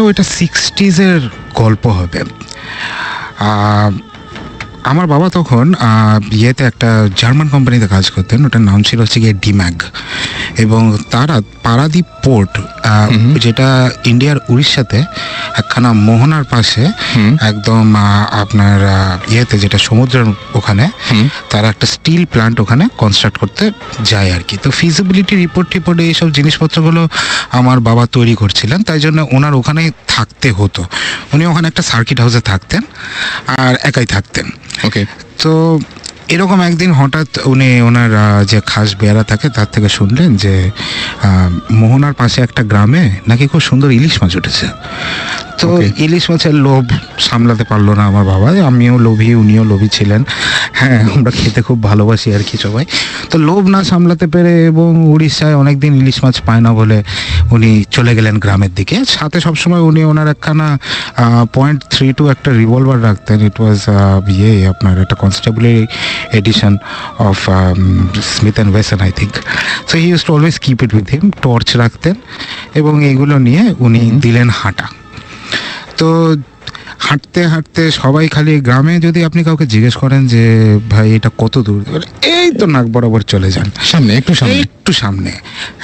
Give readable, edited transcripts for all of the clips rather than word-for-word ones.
ওইটা 60s গল্প হবে। আমার বাবা তখন ইয়েতে একটা জার্মান কোম্পানিতে কাজ করতেন, ওটার নাম ছিল হচ্ছে গিয়ে ডিম্যাগ, এবং তারা পারাদ্বীপ পোর্ট, যেটা ইন্ডিয়ার উড়িষ্যাতে একখানা মোহনার পাশে একদম আপনার ইয়েতে, যেটা সমুদ্রের ওখানে, তারা একটা স্টিল প্ল্যান্ট ওখানে কনস্ট্রাক্ট করতে যায় আর কি। তো ফিজিবিলিটি রিপোর্টে এইসব জিনিসপত্রগুলো আমার বাবা তৈরি করছিলেন, তাই জন্য ওনার ওখানেই থাকতে হতো। উনি ওখানে একটা সার্কিট হাউসে থাকতেন আর একাই থাকতেন। ওকে। তো এরকম একদিন হঠাৎ উনি ওনার যে খাস বেয়ারা থাকে তার থেকে শুনলেন যে মোহনার পাশে একটা গ্রামে নাকি খুব সুন্দর ইলিশ মাছ উঠেছে। তো ইলিশ মাছের লোভ সামলাতে পারলো না আমার বাবা, আমিও লোভী, উনিও লোভী ছিলেন। হ্যাঁ, আমরা খেতে খুব ভালোবাসি আর কি সবাই। তো লোভ না সামলাতে পেরে এবং উড়িষ্যায় অনেকদিন ইলিশ মাছ পায় না বলে উনি চলে গেলেন গ্রামের দিকে। সাথে সবসময় উনি ওনার একখানা .32 একটা রিভলভার রাখতেন। ইট ওয়াজ আপনার একটা কনস্টেবলের edition of Smith and Wesson I think. So he use to always keep it with him. Torch রাখতেন এবং এইগুলো নিয়ে উনি দিলেন হাঁটা। তো হাঁটতে হাঁটতে সবাই খালি, গ্রামে যদি আপনি কাউকে জিজ্ঞেস করেন যে ভাই এটা কত দূর, এই তো নাক বরাবর চলে যান, সামনে একটু সামনে।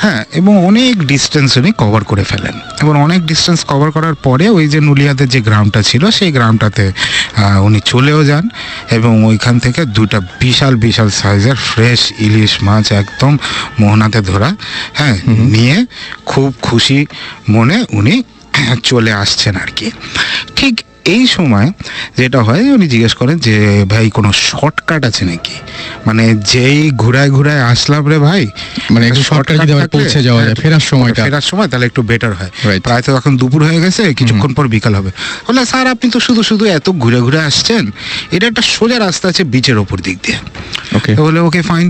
হ্যাঁ, এবং অনেক ডিস্টেন্স উনি কভার করে ফেলেন। এবং অনেক ডিস্টেন্স কভার করার পরে ওই যে নুলিয়াদের যে গ্রামটা ছিল সেই গ্রামটাতে উনি চলেও যান এবং ওইখান থেকে দুটা বিশাল বিশাল সাইজের ফ্রেশ ইলিশ মাছ একদম মোহনাতে ধরা, হ্যাঁ, নিয়ে খুব খুশি মনে উনি চলে আসছেন আর কি। ঠিক এই সময় যেটা হয়, উনি জিজ্ঞেস করেন যে ভাই কোনো শর্টকাট আছে নাকি, মানে যেই ঘুরায় ঘুরায় আসলাম রে ভাই, মানে শর্টকাট পৌঁছে যাওয়া যায় ফেরার সময় তাহলে একটু বেটার হয়। প্রায় তো এখন দুপুর হয়ে গেছে, কিছুক্ষণ পর বিকাল হবে। বলে স্যার আপনি তো শুধু এত ঘুরে ঘুরে আসছেন, এটা একটা সোজা রাস্তা আছে বিচের ওপর দিক দিয়ে। বলে ওকে ফাইন।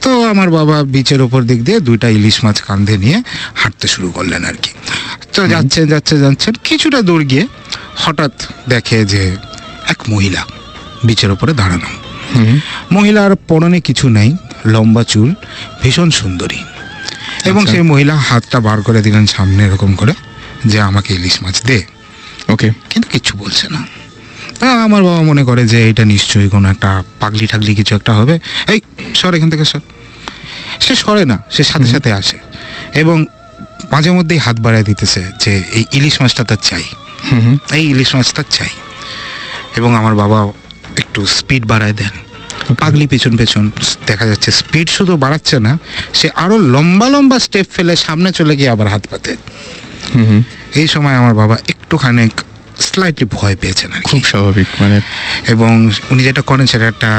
তো আমার বাবা বিচের ওপর দিক দিয়ে দুইটা ইলিশ মাছ কাঁধে নিয়ে হাঁটতে শুরু করলেন আর কি। তো যাচ্ছেন কিছুটা দূর গিয়ে হঠাৎ দেখে যে এক মহিলা বিচের ওপরে দাঁড়ানো। মহিলার পরনে কিছু নেই, লম্বা চুল, ভীষণ সুন্দরী। এবং সেই মহিলা হাতটা বার করে দিলেন সামনে এরকম করে যে আমাকে ইলিশ মাছ দে। ওকে। কিন্তু কিচ্ছু বলছে না। আমার বাবা মনে করে যে এটা নিশ্চয়ই কোনো একটা পাগলি ঠাগলি কিছু একটা হবে, এই সর এখান থেকে সর। সে সরে না, সে সাথে সাথে আসে এবং মাঝে মধ্যেই হাত বাড়ায় দিতেছে যে এই ইলিশ মাছটা তার চাই, এই ইলিশ মাছটা চাই। এবং আমার বাবা একটু স্পিড বাড়ায় দেন। পাগলি পেছন দেখা যাচ্ছে স্পিড শুধু বাড়াচ্ছে না, সে আরো লম্বা লম্বা স্টেপ ফেলে সামনে চলে গিয়ে আবার হাত পাতে। এই সময় আমার বাবা একটুখানি স্লাইটলি ভয় পেয়েছেন, খুব স্বাভাবিক মানে। এবং উনি যেটা করেন সেটা একটা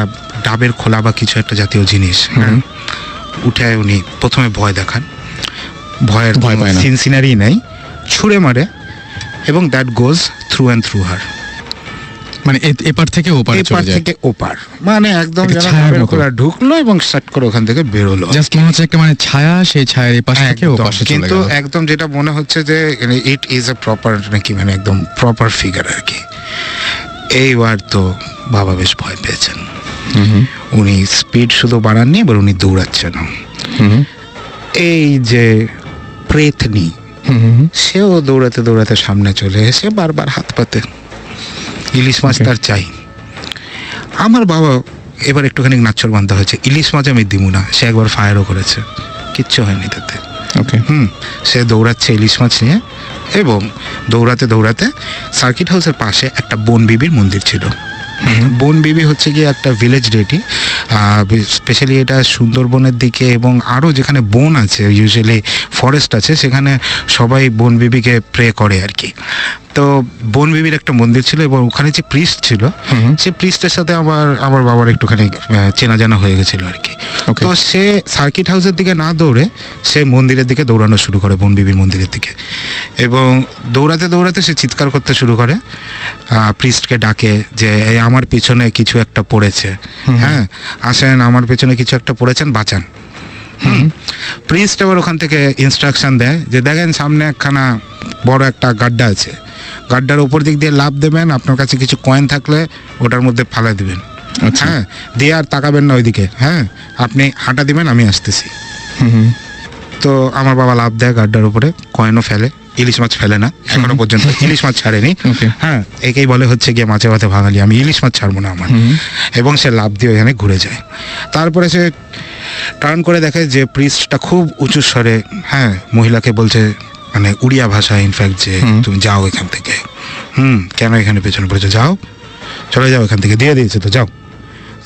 ডাবের খোলা বা কিছু একটা জাতীয় জিনিস উঠে উনি প্রথমে ভয় দেখান। ভয় সিনসিনারি নেই, ছুঁড়ে মারে এবং that goes through and through her. মানে এপার থেকে ওপার, মানে একদম ঢুকলো এবং স্টার্ট করে ওখান থেকে বেরোলো। জাস্ট মনে হচ্ছে একটা মানে ছায়া, সেই ছায়ার এপাশ থেকে ওপাশে চলে গেল। কিন্তু একদম যেটা মনে হচ্ছে যে ইট ইজ এ প্রপার নাকি, মানে একদম প্রপার ফিগার আর কি। এইবার তো বাবা বেশ ভয় পেয়েছেন। উনি স্পিড শুধু বাড়াননি, এবার উনি দৌড়াচ্ছেন। এই যে প্রেতনি, সেও দৌড়াতে দৌড়াতে সামনে চলে এসে বারবার হাত পাতে, ইলিশ মাছ তার চাই। আমার বাবা এবার একটুখানি নাচ্ছর বান্ধা হয়েছে, ইলিশ মাছ আমি দিব না। সে একবার ফায়ারও করেছে, কিচ্ছু হয়নি তাতে। সে দৌড়াচ্ছে ইলিশ মাছ নিয়ে এবং দৌড়াতে দৌড়াতে সার্কিট হাউসের পাশে একটা বন বিবির মন্দির ছিল। বন বিবি হচ্ছে গিয়ে একটা ভিলেজ ডেটি, স্পেশালি এটা সুন্দরবনের দিকে এবং আরও যেখানে বন আছে, ইউজুয়ালি ফরেস্ট আছে, সেখানে সবাই বন বিবিকে প্রে করে আর কি। তো বন বিবির একটা মন্দির ছিল এবং ওখানে যে প্রিস্ট ছিল, সেই প্রিস্টের সাথে আমার বাবার একটুখানি চেনা জানা হয়ে গেছিল আর কি। তো সে সার্কিট হাউসের দিকে না দৌড়ে সে মন্দিরের দিকে দৌড়ানো শুরু করে, বন বিবির মন্দিরের দিকে। এবং দৌড়াতে দৌড়াতে সে চিৎকার করতে শুরু করে, প্রিস্টকে ডাকে যে আমার পিছনে কিছু একটা পড়েছে, হ্যাঁ আসেন, আমার পেছনে কিছু একটা পড়েছেন, বাঁচান। প্রিস্ট আবার ওখান থেকে ইনস্ট্রাকশন দেয় যে দেখেন সামনে একখানা বড় একটা গাড্ডা আছে, গাড্ডার উপর দিক দিয়ে লাফ দেবেন, আপনার কাছে কিছু কয়েন থাকলে ওটার মধ্যে ফালাই দেবেন, হ্যাঁ দিয়ে আর তাকাবেন না ওইদিকে, হ্যাঁ আপনি হাঁটা দিবেন, আমি আসতেছি। তো আমার বাবা লাফ দেয় গাড্ডার উপরে, কয়েনও ফেলে, ইলিশ মাছ ফেলে না এখনো পর্যন্ত, ইলিশ মাছ ছাড়েনি। Okay. হ্যাঁ, একেই বলে হচ্ছে গিয়ে মাছে ভাতে ভাঙালি, আমি ইলিশ মাছ ছাড়বো না আমার। এবং সে লাফ দিয়ে এখানে ঘুরে যায়। তারপরে সে টার্ন করে দেখে যে প্রিস্টটা খুব উঁচু স্বরে হ্যাঁ মহিলাকে বলছে, মানে উড়িয়া ভাষায় ইনফ্যাক্ট, যে তুমি যাও এখান থেকে। কেন এখানে পেছনে পড়েছো, যাও, চলে যাও এখান থেকে, দিয়ে দিয়েছে তো যাও।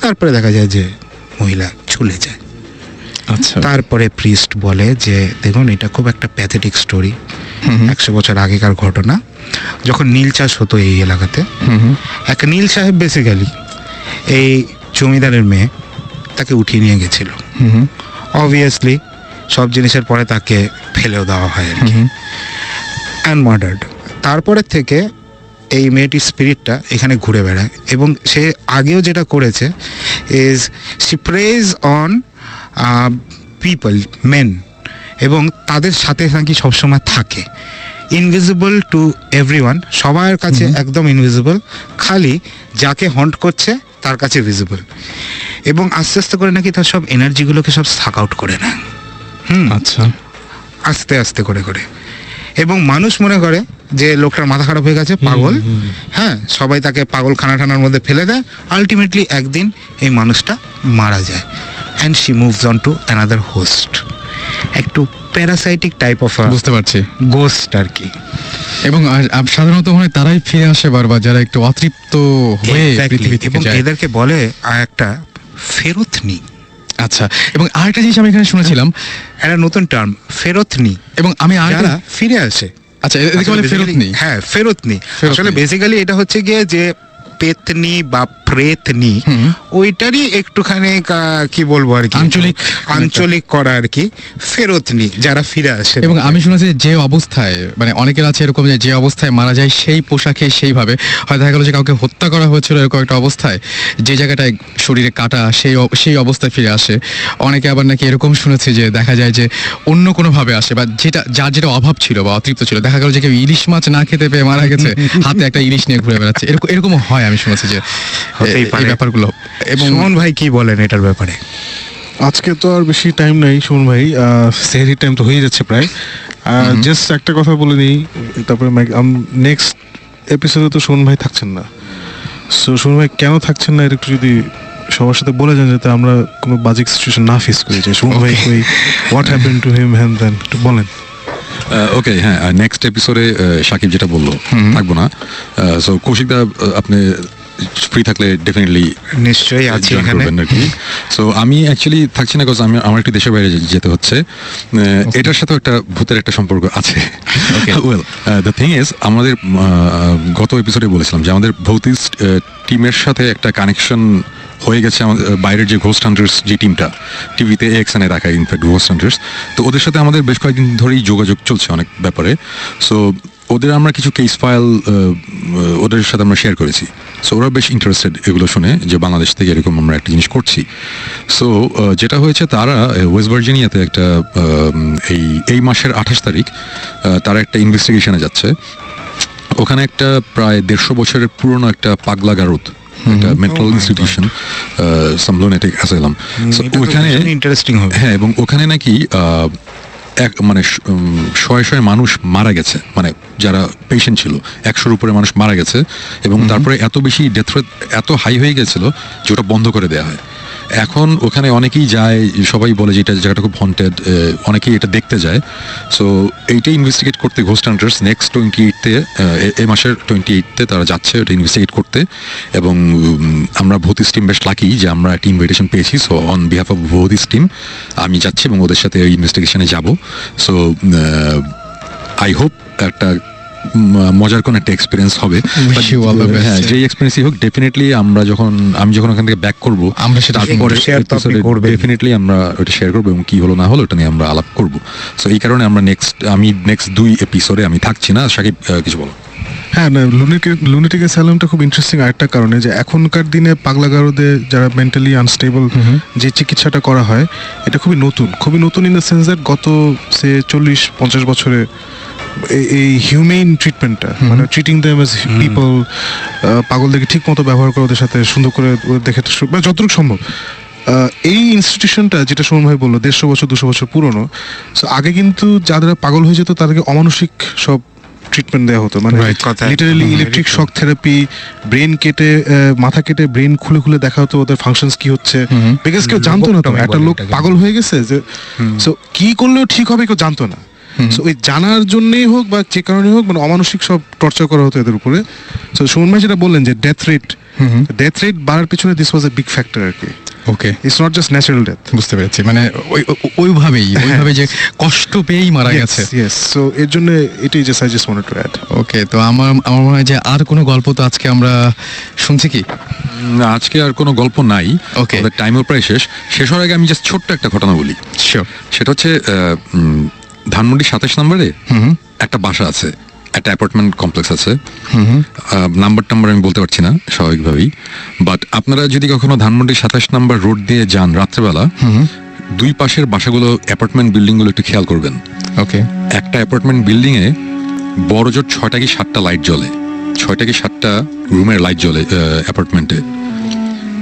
তারপরে দেখা যায় যে মহিলা চলে যায়। আচ্ছা, তারপরে প্রিস্ট বলে যে দেখুন এটা খুব একটা প্যাথেটিক স্টোরি, 100 বছর আগেকার ঘটনা, যখন নীল চাষ হতো এই এলাকাতে। এক নীল সাহেব বেসিক্যালি এই জমিদারের মেয়ে তাকে উঠিয়ে নিয়ে গেছিল। অবভিয়াসলি সব জিনিসের পরে তাকে ফেলেও দেওয়া হয় আর কি, অ্যান্ড মার্ডার্ড। তারপরে থেকে এই মেয়েটির স্পিরিটটা এখানে ঘুরে বেড়ায়, এবং সে আগেও যেটা করেছে is she preys on people, men, এবং তাদের সাথে নাকি সবসময় থাকে, ইনভিজিবল টু এভরিওয়ান, সবার কাছে একদম ইনভিজিবল, খালি যাকে হন্ট করছে তার কাছে ভিজিবল। এবং আস্তে আস্তে করে নাকি তার সব এনার্জিগুলোকে সব সাক আউট করে নেয়। আচ্ছা, আস্তে আস্তে করে করে, এবং মানুষ মনে করে যে লোকটার মাথা খারাপ হয়ে গেছে, পাগল। হ্যাঁ, সবাই তাকে পাগল খানার মধ্যে ফেলে দেয়। আলটিমেটলি একদিন এই মানুষটা মারা যায়, and she moves on to another host, একটু প্যারাসাইটিক টাইপ অফ বুঝতে পারছি, গোস্ট আর কি। এবং সাধারণত মনে হয় তারাই ফিরে আসে বারবার, যারা একটু অতৃপ্ত হয়ে পৃথিবী থেকে এবং যায়। এদেরকে বলে একটা ফেরতনি। আচ্ছা, এবং আরেকটা জিনিস আমি এখানে শুনেছিলাম, একটা নতুন টার্ম, ফেরতনি, এবং আমি যারা ফিরে আসে। আচ্ছা, এদেরকে বলে ফেরতনি। হ্যাঁ, ফেরতনি। আসলে বেসিক্যালি এটা হচ্ছে গিয়ে যে পেতনি বা প্রেতনি, ওইটারই একটুখানি কি বলবো আর কি, আঞ্চলিক করা আর কি, ফেরতনি, যারা ফিরে আসে। এবং আমি শুনেছি যে অবস্থায়, মানে অনেকের আছে এরকম যে অবস্থায় মারা যায় সেই পোশাকে সেইভাবে, হয় দেখা গেল যে কাউকে হত্যা করা হয়েছিল এরকম একটা অবস্থায়, যে জায়গাটায় শরীরে কাটা, সেই অবস্থায় ফিরে আসে। অনেকে আবার নাকি এরকম শুনেছি যে দেখা যায় যে অন্য কোনোভাবে আসে, বা যার যেটা অভাব ছিল বা অতৃপ্ত ছিল, দেখা গেল যে কেউ ইলিশ মাছ না খেতে পেয়ে মারা গেছে, হাতে একটা ইলিশ নিয়ে ঘুরে বেড়াচ্ছে, এরকম হয় আমি শুনেছি যে এই ব্যাপারগুলো। এবং সুমন ভাই কি বলেন এটার ব্যাপারে? আজকে তো আর বেশি টাইম নাই সুমন ভাই, সেহরির টাইম তো হয়ে যাচ্ছে প্রায়। জাস্ট একটা কথা বলে নিই, তারপরে নেক্সট এপিসোডে তো সুমন ভাই থাকছেন না। সো সুমন ভাই কেন থাকছেন না, এটা একটু যদি সবার সাথে বলে যান, যাতে আমরা কোনো বাজিক সিচুয়েশন না ফেস করি, যে সুমন ভাই কই, what happened to him, hand then, একটু বলেন। ওকে, হ্যাঁ, নেক্সট এপিসোডে সাকিব যেটা বললো, থাকবো না। সো কৌশিকদা, আপনি ফ্রি থাকলে ডেফিনেটলি নিশ্চয়ই আছি এখানে আর কি। সো আমি অ্যাকচুয়ালি থাকছি না, বিকজ আমার একটু দেশের বাইরে যেতে হচ্ছে। এটার সাথেও একটা ভূতের একটা সম্পর্ক আছে। ওয়েল, দ্য থিং ইজ, আমাদের গত এপিসোডে বলেছিলাম যে আমাদের ভৌতিক টিমের সাথে একটা কানেকশন হয়ে গেছে আমাদের বাইরের যে ঘোস্ট হান্টার্স যে টিমটা টিভিতে এক্সএনে দেখায়, ইনফ্যাক্ট ঘোস্ট হান্টার্স, তো ওদের সাথে আমাদের বেশ কয়েকদিন ধরেই যোগাযোগ চলছে অনেক ব্যাপারে। সো ওদের আমরা কিছু কেস ফাইল ওদের সাথে আমরা শেয়ার করেছি। সো ওরা বেশ ইন্টারেস্টেড এগুলো শুনে, যে বাংলাদেশ থেকে এরকম আমরা একটা জিনিস করছি। সো যেটা হয়েছে, তারা ওয়েস্ট ভার্জিনিয়াতে একটা এই মাসের 28 তারিখ তারা একটা ইনভেস্টিগেশনে যাচ্ছে। ওখানে একটা প্রায় 150 বছরের পুরনো একটা পাগলা গারদ, একটা মেন্টাল ইনস্টিটিউশন, সাম লুনেটিক অ্যাসাইলাম। সো ওখানে ইন্টারেস্টিং হবে। হ্যাঁ, এবং ওখানে নাকি মানে শয়ে মানুষ মারা গেছে, মানে যারা পেশেন্ট ছিল 100-র উপরে মানুষ মারা গেছে, এবং তারপরে এত বেশি ডেথ রেট এত হাই হয়ে গেছিল যে ওটা বন্ধ করে দেওয়া হয়। এখন ওখানে অনেকেই যায়, সবাই বলে যে এটা জায়গাটা খুব হন্টেড, অনেকেই এটা দেখতে যায়। সো এইটা ইনভেস্টিগেট করতে ঘোস্ট হান্টার্স নেক্সট 28-তে, এই মাসের 28-তে তারা যাচ্ছে ওটা ইনভেস্টিগেট করতে। এবং আমরা ভৌতিস টিম বেশ লাকি যে আমরা একটা ইনভিটেশন পেয়েছি। সো অন বিহাফ অফ ভৌতিস টিম আমি যাচ্ছি এবং ওদের সাথে ওই ইনভেস্টিগেশনে যাব। সো আই হোপ একটা মজার কোন একটা এক্সপিরিয়েন্স হবে। হ্যাঁ, যে এক্সপিরিয়েন্সই হোক, ডেফিনেটলি আমি যখন ওখান থেকে ব্যাক করবো, তারপরে ডেফিনেটলি আমরা ওটা শেয়ার করবো, এবং কি হলো না হলো ওটা নিয়ে আমরা আলাপ করবো। সো এই কারণে আমরা নেক্সট 2 এপিসোডে আমি থাকছি না। সাকিব, কিছু বলো? হ্যাঁ, না, লুনেটিক অ্যাসাইলামটা খুব ইন্টারেস্টিং আরেকটা কারণে, যে এখনকার দিনে পাগলা গারদে যারা মেন্টালি আনস্টেবল যে চিকিৎসাটা করা হয়, এটা খুবই নতুন ইন দ্য সেন্স দ্যাট গত 40-50 বছরে এই হিউম্যান ট্রিটমেন্টটা, মানে ট্রিটিং দেম অ্যাজ পিপল, পাগলদেরকে ঠিক মতো ব্যবহার করে ওদের সাথে সুন্দর করে দেখে যতটুকু সম্ভব, এই ইনস্টিটিউশনটা যেটা সুমন ভাই বললো 150 বছর 200 বছর পুরনো, সো আগে কিন্তু যারা পাগল হয়ে যেত তাদেরকে অমানসিক সব ট্রিটমেন্ট দেওয়া হতো, মানে literally electric shock therapy, brain কেটে মাথা কেটে ব্রেন খুলে খুলে দেখা হতো ওদের ফাংশনস কি হচ্ছে, বিকজ কেউ জানতো না তো একটা লোক পাগল হয়ে গেছে যে, সো কি করলেও ঠিক হবে কেউ জানতো না। সো ওই জানার জন্যই হোক বা যে কারণে হোক মানে অমানসিক সব টর্চার করা হতো এদের উপরে। সো সুমন ভাই যেটা বললেন যে ডেথ রেট বাড়ার পিছনে this was a big factor আর কি। Okay, it's not just natural death. বুঝতে পেরেছি, মানে ওইভাবে যে কষ্ট পেয়েই মারা গেছে। ইয়েস, সো এর জন্য এটাই just I just wanted to add. Okay, তো আমার মনে হয় যে আর কোনো গল্প তো আজকে আমরা শুনছি কি? না, আজকে আর কোনো গল্প নাই। Okay. আমাদের টাইমও প্রায় শেষ হওয়ার আগে আমি জাস্ট ছোট্ট একটা ঘটনা বলি। শিওর। সেটা হচ্ছে ধানমন্ডি 27 নম্বরে একটা বাসা আছে, একটা অ্যাপার্টমেন্ট কমপ্লেক্স আছে। নাম্বার আমি বলতে পারছি না স্বাভাবিকভাবেই, বাট আপনারা যদি কখনো ধানমন্ডি 27 নম্বর রোড দিয়ে যান রাত্রেবেলা, দুই পাশের বাসাগুলো অ্যাপার্টমেন্ট বিল্ডিং গুলো একটু খেয়াল করবেন। ওকে, একটা অ্যাপার্টমেন্ট বিল্ডিং এ বড় জোর 6টা কি 7টা লাইট জ্বলে, 6টা কি 7টা রুমের লাইট জ্বলে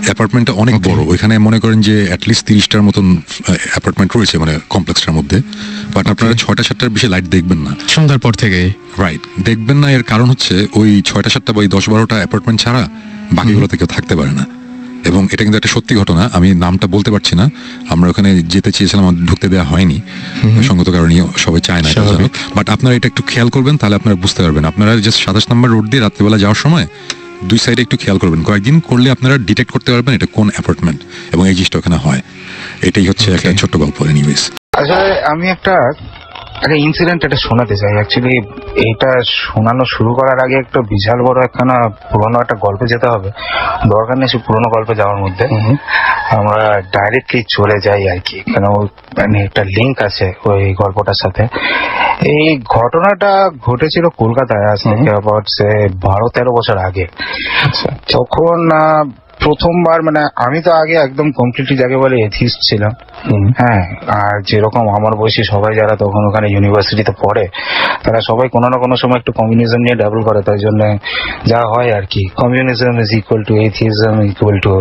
অ্যাপার্টমেন্টটা অনেক বড়। ওইখানে মনে করেন যে অ্যাটলিস্ট 30টার মতন অ্যাপার্টমেন্ট রয়েছে মানে কমপ্লেক্সটার মধ্যে, বাট আপনারা 6টা 7টার বেশি লাইট দেখবেন না সন্ধ্যার পর থেকে। রাইট, দেখবেন না। এর কারণ হচ্ছে ওই 6টা 7টা বা 10-12টা অ্যাপার্টমেন্ট ছাড়া বাকিগুলোতে কেউ থাকতে পারে না। এবং এটা কিন্তু একটা সত্যি ঘটনা, আমি নামটা বলতে পারছি না। আমরা ওখানে যেতে চেয়েছিলাম, ঢুকতে দেওয়া হয়নি সঙ্গত কারণে, সবাই চায় না, বাট আপনারা এটা একটু খেয়াল করবেন, তাহলে আপনারা বুঝতে পারবেন। আপনারা জাস্ট 27 নম্বর রোড দিয়ে রাত্রিবেলা যাওয়ার সময় দুই সাইডে একটু খেয়াল করবেন, কয়েকদিন করলে আপনারা ডিটেক্ট করতে পারবেন এটা কোন অ্যাপার্টমেন্ট এবং এই জিনিসটা ওখানে হয়। এটাই হচ্ছে একটা ছোট্ট গল্প। এনিওয়েজ, আসলে আমি একটা ইনসিডেন্ট এটা শোনাতে চাই। অ্যাকচুয়ালি এইটা শোনানো শুরু করার আগে একটা বিশাল বড় একখানা পুরোনো একটা গল্পে যেতে হবে। দরকার নেই সেই পুরোনো গল্পে যাওয়ার মধ্যে, আমরা ডাইরেক্টলি চলে যাই আর কি, কেন মানে একটা লিঙ্ক আছে ওই গল্পটার সাথে। এই ঘটনাটা ঘটেছিল কলকাতায় আজ থেকে অ্যাবাউট 12-13 বছর আগে। তখন প্রথমবার মানে আমি তো আগে একদম কমপ্লিটলি যাকে বলে এথিস্ট ছিলাম। হ্যাঁ, আর যেরকম আমার বয়সী সবাই যারা তখন ওখানে ইউনিভার্সিটিতে পড়ে তারা সবাই কোনো না কোনো সময় একটু কমিউনিজম নিয়ে ডাবল করে, তাই জন্য যা হয় আর কি, communism is equal to atheism equal to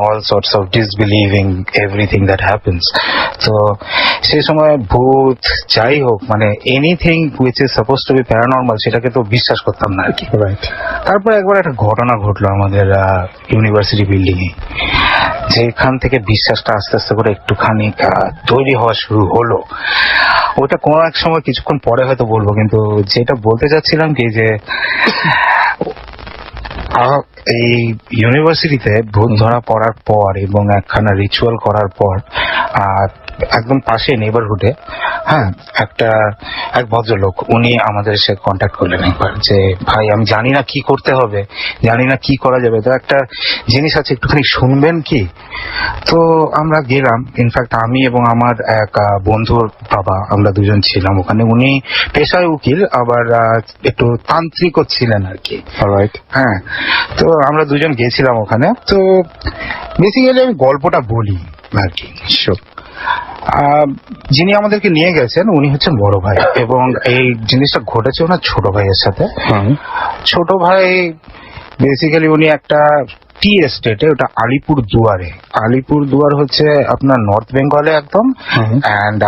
all sorts of disbelieving everything that happens. তো সেই সময় ভূত যাই হোক মানে anything which is suppose to be paranormal সেটাকে তো বিশ্বাস করতাম না আর কি। তারপর একবার একটা ঘটনা ঘটলো আমাদের ইউনিভার্সিটি বিল্ডিং এ, যেখান থেকে বিশ্বাসটা আস্তে আস্তে করে একটুখানি তৈরি হওয়া শুরু হলো। ওটা কোনো এক সময় কিছুক্ষণ পরে হয়তো বলবো, কিন্তু যেটা বলতে চাচ্ছিলাম কি যে এই ইউনিভার্সিটিতে ভূত ধরা পড়ার পর এবং একখানা রিচুয়াল করার পর একদম পাশে নেবারহুডে এক ভদ্রলোক উনি আমাদের সাথে কন্ট্যাক্ট করলেন একবার যে ভাই আমি জানি না কি করতে হবে, জানি না কি করা যাবে, তো একটা জিনিস আছে একটুখানি শুনবেন কি? তো আমরা গেলাম। ইনফ্যাক্ট আমি এবং আমার এক বন্ধুর বাবা, আমরা দুজন ছিলাম ওখানে। উনি পেশায় উকিল, আবার একটু তান্ত্রিকও ছিলেন আর কি। হ্যাঁ, তো আমরা দুজন গেছিলাম ওখানে। তো বেসিক্যালি আমি গল্পটা বলি আর কি। যিনি আমাদেরকে নিয়ে গেছেন উনি হচ্ছেন বড় ভাই, এবং এই জিনিসটা ঘটেছে ওনার ছোট ভাইয়ের সাথে। ছোট ভাই বেসিক্যালি উনি একটা টি এস্টেটে, ওটা আলিপুর দুয়ার হচ্ছে আপনার নর্থ বেঙ্গলে একদম। অ্যান্ড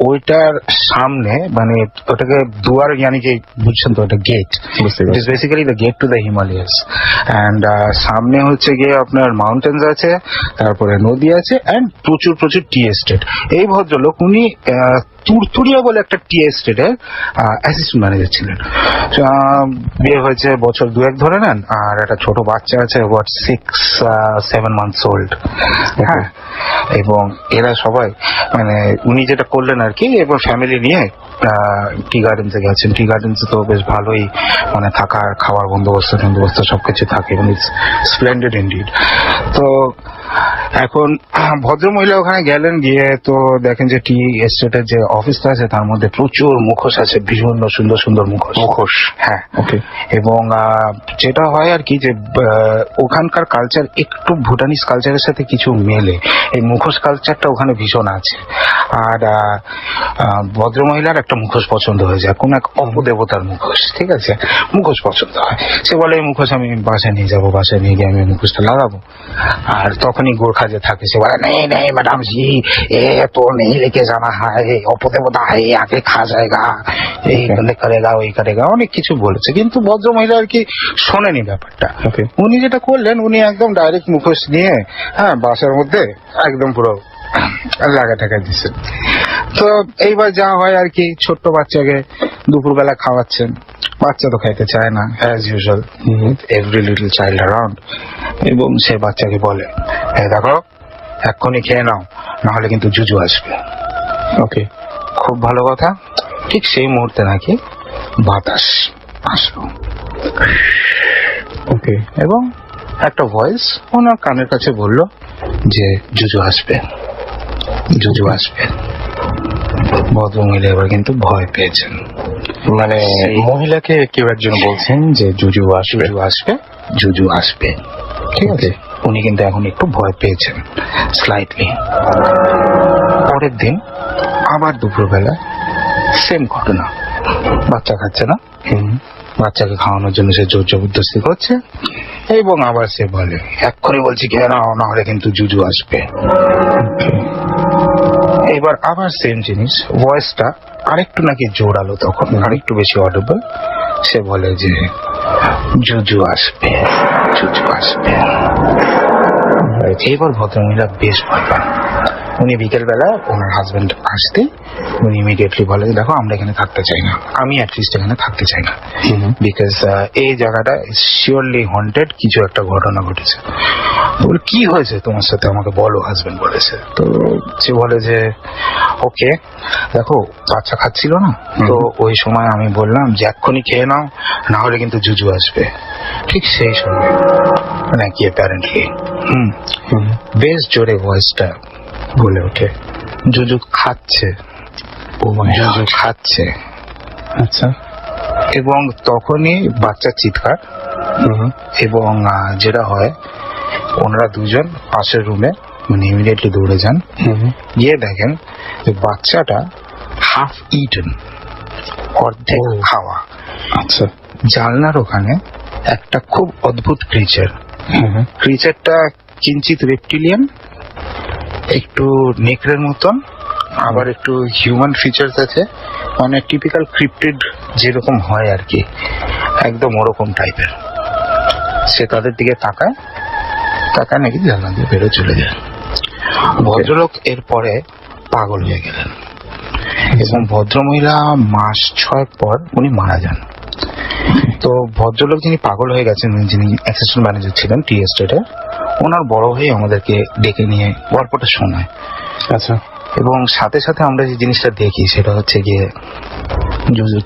ওইটার সামনে মানে ওটাকে দুয়ার ইয়ানি যে বুঝছেন তো, ওটা gate, it is basically the gate to the Himalayas. And সামনে হচ্ছে গিয়ে আপনার মাউন্টেন্স আছে, তারপরে নদী আছে, অ্যান্ড প্রচুর টি এস্টেট। এই ভদ্রলোক উনি তুরতুরিয়া বলে একটা টি এস্টেটের অ্যাসিস্ট্যান্ট ম্যানেজার ছিলেন। বিয়ে হয়েছে বছর 2-1 ধরে নেন, আর একটা ছোট বাচ্চা আছে, 6-7 months old। হ্যাঁ, এবং এরা সবাই মানে উনি যেটা করলেন আর কি, এবং ফ্যামিলি নিয়ে টি গার্ডেন্সে গেছেন। টি গার্ডেন্সে তো বেশ ভালোই মানে থাকার খাওয়ার বন্দোবস্ত সবকিছু থাকে, এবং ইটস স্প্লেন্ডেড ইনডিড। তো এখন ভদ্রমহিলা ওখানে গেলেন, গিয়ে তো দেখেন যে টি এস্টেটের যে অফিসটা আছে তার মধ্যে প্রচুর মুখোশ আছে, বিভিন্ন সুন্দর মুখোশ। হ্যাঁ, ওকে। এবং যেটা হয় আর কি যে ওখানকার কালচার একটু ভুটানিজ কালচারের সাথে কিছু মেলে, এই মুখোশ কালচারটা ওখানে ভীষণ আছে। আর ভদ্রমহিলার একটা মুখোশ পছন্দ হয়ে যায়, কোন এক অপদেবতার মুখোশ, ঠিক আছে, মুখোশ পছন্দ হয়। সে বলে এই মুখোশ আমি বাসায় নিয়ে যাবো, বাসায় নিয়ে গিয়ে আমি মুখোশটা লাগাবো। আর তখনই গোট खाजे থাকে সে বলে नहीं नहीं मैडम जी ये तो नहीं लेके जाना है অপদেবতা है आके खा जाएगा এই করেগা ওই করেগা অনেক কিছু বলেছে কিন্তু ভদ্র মহিলা আর কি শোনেনি ব্যাপারটা উনি যেটা করলেন উনি একদম ডাইরেক্ট মুখোশ নিয়ে হ্যাঁ বাসার মধ্যে একদম পুরো লাগা টাকা দিচ্ছেন তো এইবার যা হয় আর কি ছোট্ট বাচ্চাকে দুপুরবেলা খাওয়াচ্ছেন বাচ্চা তো খাইতে চায় না as usual every little child around এবং সে বাচ্চাকে বলে দেখো এক্ষুনি খেয়ে নাও নাহলে কিন্তু জুজু আসবে ওকে খুব ভালো কথা ঠিক সেই মুহূর্তে নাকি বাতাস আসলো ওকে এবং একটা ভয়েস ওনার কানের কাছে বলল যে জুজু আসবে জুজু আসবে ভদ্রমহিলা এবার কিন্তু ভয় পেয়েছেন মানে মহিলাকে কেউ একজন বলছেন যে জুজু আসবে আসবে জুজু আসবে ঠিক আছে উনি কিন্তু এখন একটু ভয় পেয়েছেন স্লাইটলি পরের দিন আবার দুপুরবেলা সেম ঘটনা বাচ্চা খাচ্ছে না বাচ্চাকে খাওয়ানোর জন্য সে জোর জবরদস্তি করছে এবং আবার সে বলে এক্ষুনি বলছি খেয়ে নাও না হলে কিন্তু জুজু আসবে এবার আবার সেম জিনিস ভয়েসটা আরেকটু নাকি জোরালো তখন আরেকটু বেশি অডিবল সে বলে যে জুজু আসবে জুজু আসবে এবার ভদ্রমহিলা বেশ ভয় পান উনি বিকেল বেলা ওনার হাজবেন্ড আসতে উনি ইমিডিয়েটলি বলে দেখো আমরা এখানে থাকতে চাই না আমি অ্যাটলিস্ট এখানে থাকতে চাই না বিকজ এই জায়গাটা শিওরলি হন্টেড কিছু একটা ঘটনা ঘটেছে বলে কি হয়েছে তোমার সাথে আমাকে বলো হাজবেন্ড বলেছে তো সে বলে যে ওকে দেখো বাচ্চা খাচ্ছিল না তো ওই সময় আমি বললাম যে এক্ষুনি খেয়ে নাও না হলে কিন্তু জুজু আসবে ঠিক সেই সময় নাকি অ্যাপারেন্টলি বেশ জোরে ভয়েসটা বলে ওঠে জুজু খাচ্ছে জুজু খাচ্ছে আচ্ছা এবং তখনই বাচ্চার চিৎকার এবং যেটা হয় ওনারা দুজন পাশের রুমে মানে ইমিডিয়েটলি দৌড়ে যান গিয়ে দেখেন যে বাচ্চাটা হাফ ইটেন অর্ধেক খাওয়া আচ্ছা জানলার ওখানে একটা খুব অদ্ভুত ক্রিচারটা কিঞ্চিত রেপটিলিয়ান একটু নেকড়ের মতন আবার একটু হিউম্যান ফিচার্স আছে মানে টিপিক্যাল ক্রিপ্টিড যেরকম হয় আর কি একদম ওরকম টাইপের সে তাদের দিকে তাকায় নাকি জানলা দিয়ে বেরো চলে যায় ভদ্রলোক এরপরে পাগল হয়ে গেলেন এবং ভদ্রমহিলা মাস 6 পর উনি মারা যান তো ভদ্রলোক যিনি পাগল হয়ে গেছেন যিনি অ্যাসিস্ট্যান্ট ম্যানেজার ছিলেন টি এস্টেটে ওনার বড় ভাই আমাদেরকে ডেকে নিয়ে গল্পটা শোনায় আচ্ছা এবং সাথে সাথে আমরা যে জিনিসটা দেখি সেটা হচ্ছে গিয়ে জুজুর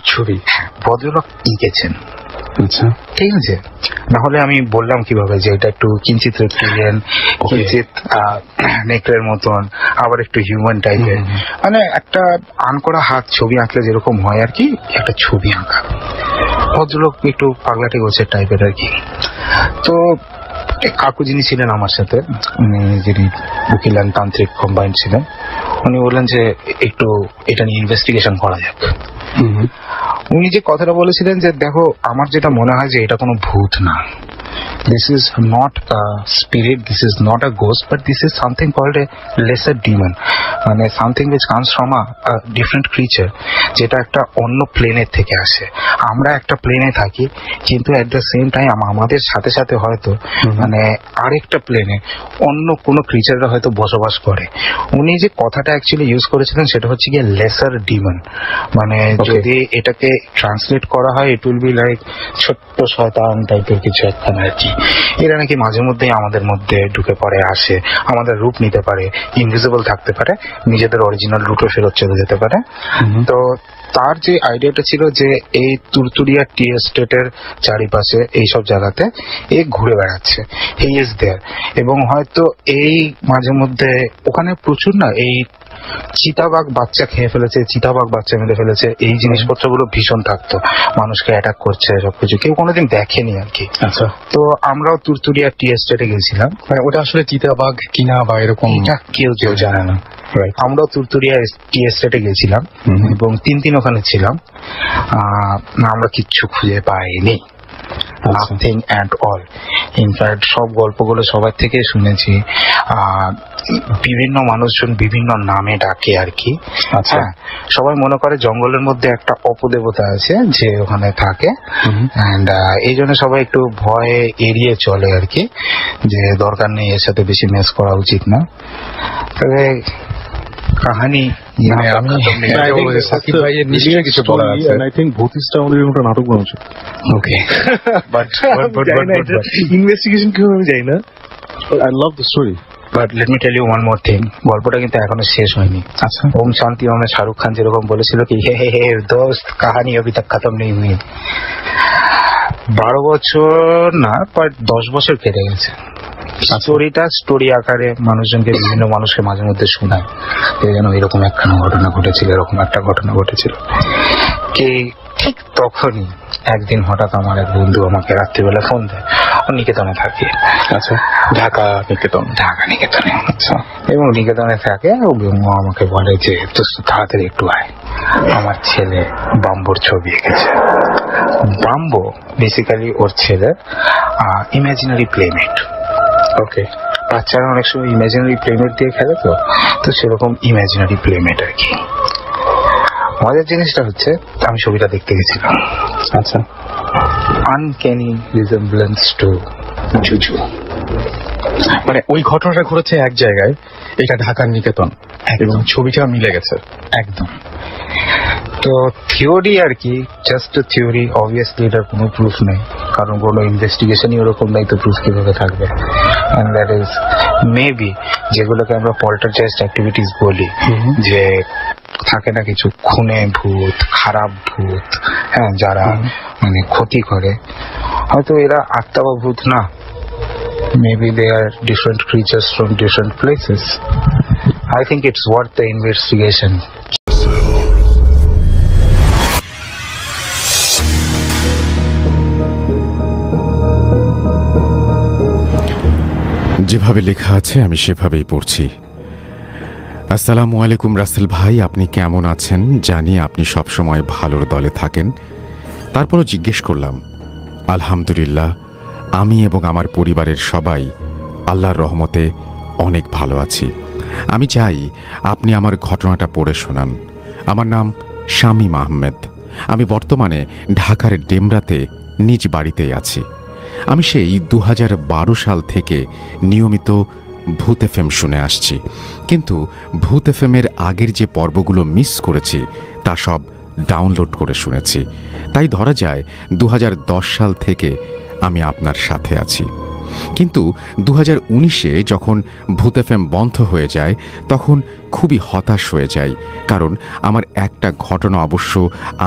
ছবি ভদ্রলোক এঁকেছেন আচ্ছা ঠিক আছে না হলে আমি বললাম কিভাবে যে এটা একটু কিঞ্চিত রেপটিলিয়ান কিঞ্চিত নেকড়ের মতন আবার একটু হিউম্যান টাইপের মানে একটা আনকরা হাত ছবি আঁকলে যেরকম হয় আর কি একটা ছবি আঁকা ভদ্রলোক একটু পাগলাটে গোছের টাইপের আর কি তো কাকু যিনি ছিলেন আমার সাথে উনি যিনি উকিলান তান্ত্রিক কম্বাইন্ড ছিলেন উনি বললেন যে একটু এটা নিয়ে ইনভেস্টিগেশন করা যাক উনি যে কথাটা বলেছিলেন যে দেখো আমার যেটা মনে হয় যে এটা কোনো ভূত না this is not a spirit, this is not a ghost, but this is something called a lesser demon মানে something which comes from a different creature যেটা একটা অন্য প্লেনের থেকে আসে আমরা একটা প্লেনে থাকি কিন্তু at the same time আমাদের সাথে সাথে হয়তো মানে আরেকটা প্লেনে অন্য কোনো ক্রিচাররা হয়তো বসবাস করে উনি যে কথাটা অ্যাকচুয়ালি ইউজ করেছিলেন সেটা হচ্ছে গিয়ে লেসার ডিমন মানে যদি এটাকে ট্রান্সলেট করা হয় ইট উইল বি লাইক ছোট্ট শয়তান টাইপের কিছু একখানা আর কি এরা নাকি মাঝে মধ্যেই আমাদের মধ্যে ঢুকে পড়ে আসে আমাদের রূপ নিতে পারে ইনভিজিবল থাকতে পারে নিজেদের অরিজিনাল রুটও ফেরত চলে যেতে পারে তো তার যে আইডিয়াটা ছিল যে এই তুরতুরিয়া টি এস্টেটের চারিপাশে এইসব জায়গাতে এ ঘুরে বেড়াচ্ছে হি ইজ দেয়ার এবং হয়তো এই মাঝে মধ্যে ওখানে প্রচুর না এই চিতাবাঘ বাচ্চা খেয়ে ফেলেছে চিতাবাঘ বাচ্চা মেরে ফেলেছে এই জিনিসপত্রগুলো ভীষণ থাকতো মানুষকে অ্যাটাক করছে সবকিছু কেউ কোনোদিন দেখেনি আর কি আচ্ছা তো আমরাও তুরতুরিয়া টি এস্টেটে গেছিলাম ওটা আসলে চিতাবাঘ কিনা বা এরকম এটা কেউ জানে না আমরাও তুরতুরিয়া টি এস্টেটে গেছিলাম এবং 3 দিন ওখানে ছিলাম আমরা কিচ্ছু খুঁজে পাইনি নাথিং অ্যাট অল। ইনফ্যাক্ট সব গল্পগুলো সবার থেকে শুনেছি। বিভিন্ন মানুষজন বিভিন্ন নামে ডাকে আর কি। আচ্ছা। হ্যাঁ, সবাই মনে করে জঙ্গলের মধ্যে একটা অপদেবতা আছে যে ওখানে থাকে, এন্ড এই জন্য সবাই একটু ভয়ে এড়িয়ে চলে আর কি, যে দরকার নেই, এর সাথে বেশি মেস করা উচিত না। তবে কাহানি আমি সাকিব ভাইয়ের নিশ্চয়ই কিছু বলার আছে। আই থিংক ভূতিসটা আমাদের এরকম একটা নাটক বানানো উচিত। ওকে, ইনভেস্টিগেশন কিভাবে আমি যাই না। I love the story. But let me tell you one more thing, গল্পটা কিন্তু এখনো শেষ হয়নি। আচ্ছা। ওম শান্তি ওমে শাহরুখ খান যেরকম বলেছিল কি হে হে হে দোস্ত কাহানি অভি তক খতম নেই হুই। 12 বছর না, প্রায় 10 বছর কেটে গেছে। স্টোরিটা স্টোরি আকারে মানুষজনকে, বিভিন্ন মানুষকে মাঝে মধ্যে শোনায় যেন এরকম একখানা ঘটনা ঘটেছিল, এরকম একটা ঘটনা ঘটেছিল। কি ঠিক তখনই একদিন হঠাৎ আমার এক বন্ধু আমাকে রাত্রিবেলা ফোন দেয়। ও নিকেতনে থাকে। আচ্ছা, ঢাকা নিকেতন। ঢাকা নিকেতনে। আচ্ছা। এবং নিকেতনে থাকে। ও আমাকে বলে যে তো তাড়াতাড়ি একটু আয়, আমার ছেলে বাম্বোর ছবি এঁকেছে। বাম্বো বেসিক্যালি ওর ছেলের ইমাজিনারি প্লেমেট। ওকে। বাচ্চারা অনেক সময় ইমাজিনারি প্লেমেট দিয়ে খেলে, তো সেরকম ইমাজিনারি প্লেমেট আর কি। মজার জিনিসটা হচ্ছে আমি ছবিটা দেখতে গেছিলাম। আচ্ছা। আনক্যানি রিজেম্বলেন্স টু জুজু। মানে ওই ঘটনাটা ঘটেছে এক জায়গায়, এটা ঢাকার নিকেতন, এবং ছবিটা মিলে গেছে একদম। তো থিওরি আর কি, জাস্ট থিওরি। অবভিয়াসলি এটার কোনো প্রুফ নেই, কারণ কোনো ইনভেস্টিগেশনই ওরকম নেই, তো প্রুফ কিভাবে থাকবে? এন্ড দ্যাট ইজ মেবি যেগুলোকে আমরা পল্টারজাইস্ট অ্যাক্টিভিটিস বলি, যে থাকে না কিছু খুনে ভূত, খারাপ ভূত, হ্যাঁ, যারা মানে ক্ষতি করে। হয়তো এরা আত্মা বা ভূত না, maybe they are different creatures from different places. I think it's worth the investigation. যেভাবে লেখা আছে আমি সেভাবেই পড়ছি। আসসালামু আলাইকুম রাসেল ভাই, আপনি কেমন আছেন? জানি আপনি সবসময় ভালোর দলে থাকেন, তারপরও জিজ্ঞেস করলাম। আলহামদুলিল্লাহ, আমি এবং আমার পরিবারের সবাই আল্লাহর রহমতে অনেক ভালো আছি। আমি চাই আপনি আমার ঘটনাটা পড়ে শোনান। আমার নাম শামীম আহমেদ। আমি বর্তমানে ঢাকার ডেমরাতে নিজ বাড়িতেই আছি। আমি সেই 2012 সাল থেকে নিয়মিত ভূত এফএম শুনে আসছি, কিন্তু ভূত এফএমের আগের যে পর্বগুলো মিস করেছি তা সব ডাউনলোড করে শুনেছি। তাই ধরা যায় 2010 সাল থেকে আমি আপনার সাথে আছি। কিন্তু 2019-এ যখন ভূত এফএম বন্ধ হয়ে যায় তখন খুবই হতাশ হয়ে যাই, কারণ আমার একটা ঘটনা, অবশ্য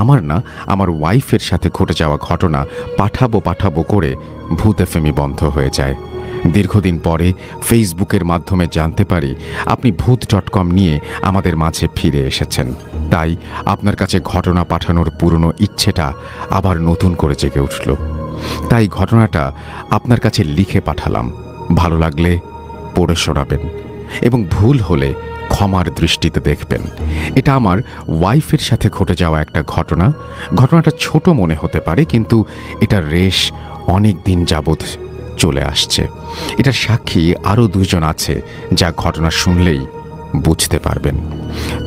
আমার না, আমার ওয়াইফের সাথে ঘটে যাওয়া ঘটনা পাঠাবো করে ভূত এফএমই বন্ধ হয়ে যায়। দীর্ঘদিন পরে ফেসবুকের মাধ্যমে জানতে পারি আপনি ভূত.com নিয়ে আমাদের মাঝে ফিরে এসেছেন। তাই আপনার কাছে ঘটনা পাঠানোর পুরনো ইচ্ছেটা আবার নতুন করে জেগে উঠল। তাই ঘটনাটা আপনার কাছে লিখে পাঠালাম। ভালো লাগলে পড়ে শোনাবেন এবং ভুল হলে ক্ষমার দৃষ্টিতে দেখবেন। এটা আমার ওয়াইফের সাথে ঘটে যাওয়া একটা ঘটনা। ঘটনাটা ছোট মনে হতে পারে, কিন্তু এটা রেশ অনেক দিন যাবৎ চলে আসছে। এটার সাক্ষী আরও 2 জন আছে, যা ঘটনা শুনলেই বুঝতে পারবেন।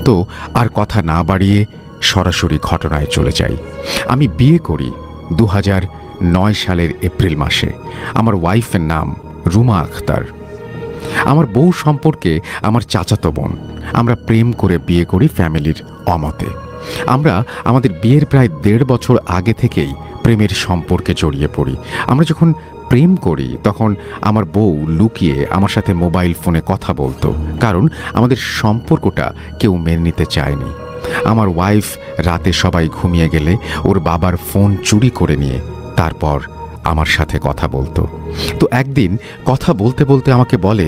তো আর কথা না বাড়িয়ে সরাসরি ঘটনায় চলে যাই। আমি বিয়ে করি 2009 সালের এপ্রিল মাসে। আমার ওয়াইফের নাম রুমা আখতার। আমার বউ সম্পর্কে আমার চাচাতো বোন। আমরা প্রেম করে বিয়ে করি ফ্যামিলির অমতে। আমরা আমাদের বিয়ের প্রায় 1.5 বছর আগে থেকেই প্রেমের সম্পর্কে জড়িয়ে পড়ি। আমরা যখন প্রেম করি তখন আমার বউ লুকিয়ে আমার সাথে মোবাইল ফোনে কথা বলতো, কারণ আমাদের সম্পর্কটা কেউ মেনে নিতে চায়নি। আমার ওয়াইফ রাতে সবাই ঘুমিয়ে গেলে ওর বাবার ফোন চুরি করে নিয়ে তারপর আমার সাথে কথা বলতো। তো একদিন কথা বলতে বলতে আমাকে বলে,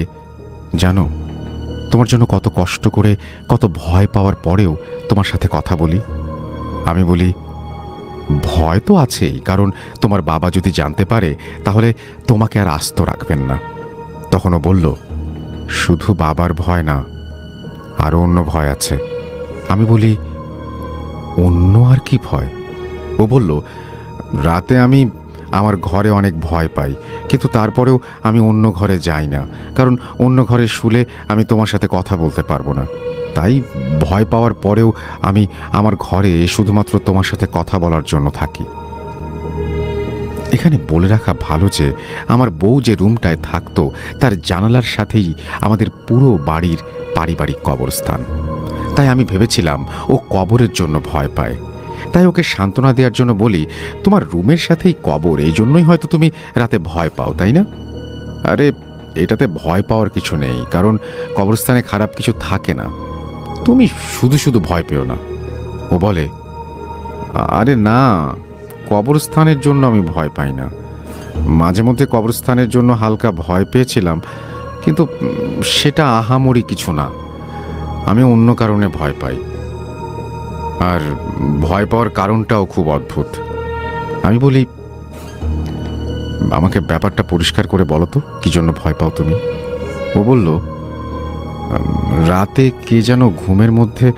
জানো, তোমার জন্য কত কষ্ট করে, কত ভয় পাওয়ার পরেও তোমার সাথে কথা বলি। আমি বলি, ভয় তো আছেই, কারণ তোমার বাবা যদি জানতে পারে তাহলে তোমাকে আর আস্ত রাখবেন না। তখনও বলল, শুধু বাবার ভয় না, আরও অন্য ভয় আছে। আমি বলি, অন্য আর কি ভয়? ও বলল, রাতে আমি আমার ঘরে অনেক ভয় পাই, কিন্তু তারপরেও আমি অন্য ঘরে যাই না, কারণ অন্য ঘরে শুলে আমি তোমার সাথে কথা বলতে পারবো না। তাই ভয় পাওয়ার পরেও আমি আমার ঘরে শুধুমাত্র তোমার সাথে কথা বলার জন্য থাকি। এখানে বলে রাখা ভালো যে আমার বউ যে রুমটায় থাকতো তার জানালার সাথেই আমাদের পুরো বাড়ির পারিবারিক কবরস্থান। তাই আমি ভেবেছিলাম ও কবরের জন্য ভয় পায়। তাই ওকে সান্ত্বনা দেওয়ার জন্য বলি, তোমার রুমের সাথেই কবর, এই জন্যই হয়তো তুমি রাতে ভয় পাও, তাই না? আরে এটাতে ভয় পাওয়ার কিছু নেই, কারণ কবরস্থানে খারাপ কিছু থাকে না, তুমি শুধু শুধু ভয় পেও না। ও বলে, আরে না, কবরস্থানের জন্য আমি ভয় পাই না। মাঝে মধ্যে কবরস্থানের জন্য হালকা ভয় পেয়েছিলাম, কিন্তু সেটা আহামরি কিছু না। আমি অন্য কারণে ভয় পাই, আর ভয় পাওয়ার কারণটাও খুব অদ্ভুত। আমি বলি, আমাকে ব্যাপারটা পরিষ্কার করে বলো তো, কি জন্য ভয় পাও তুমি? ও বলল, রাতে কে যেন ঘুমের মধ্যে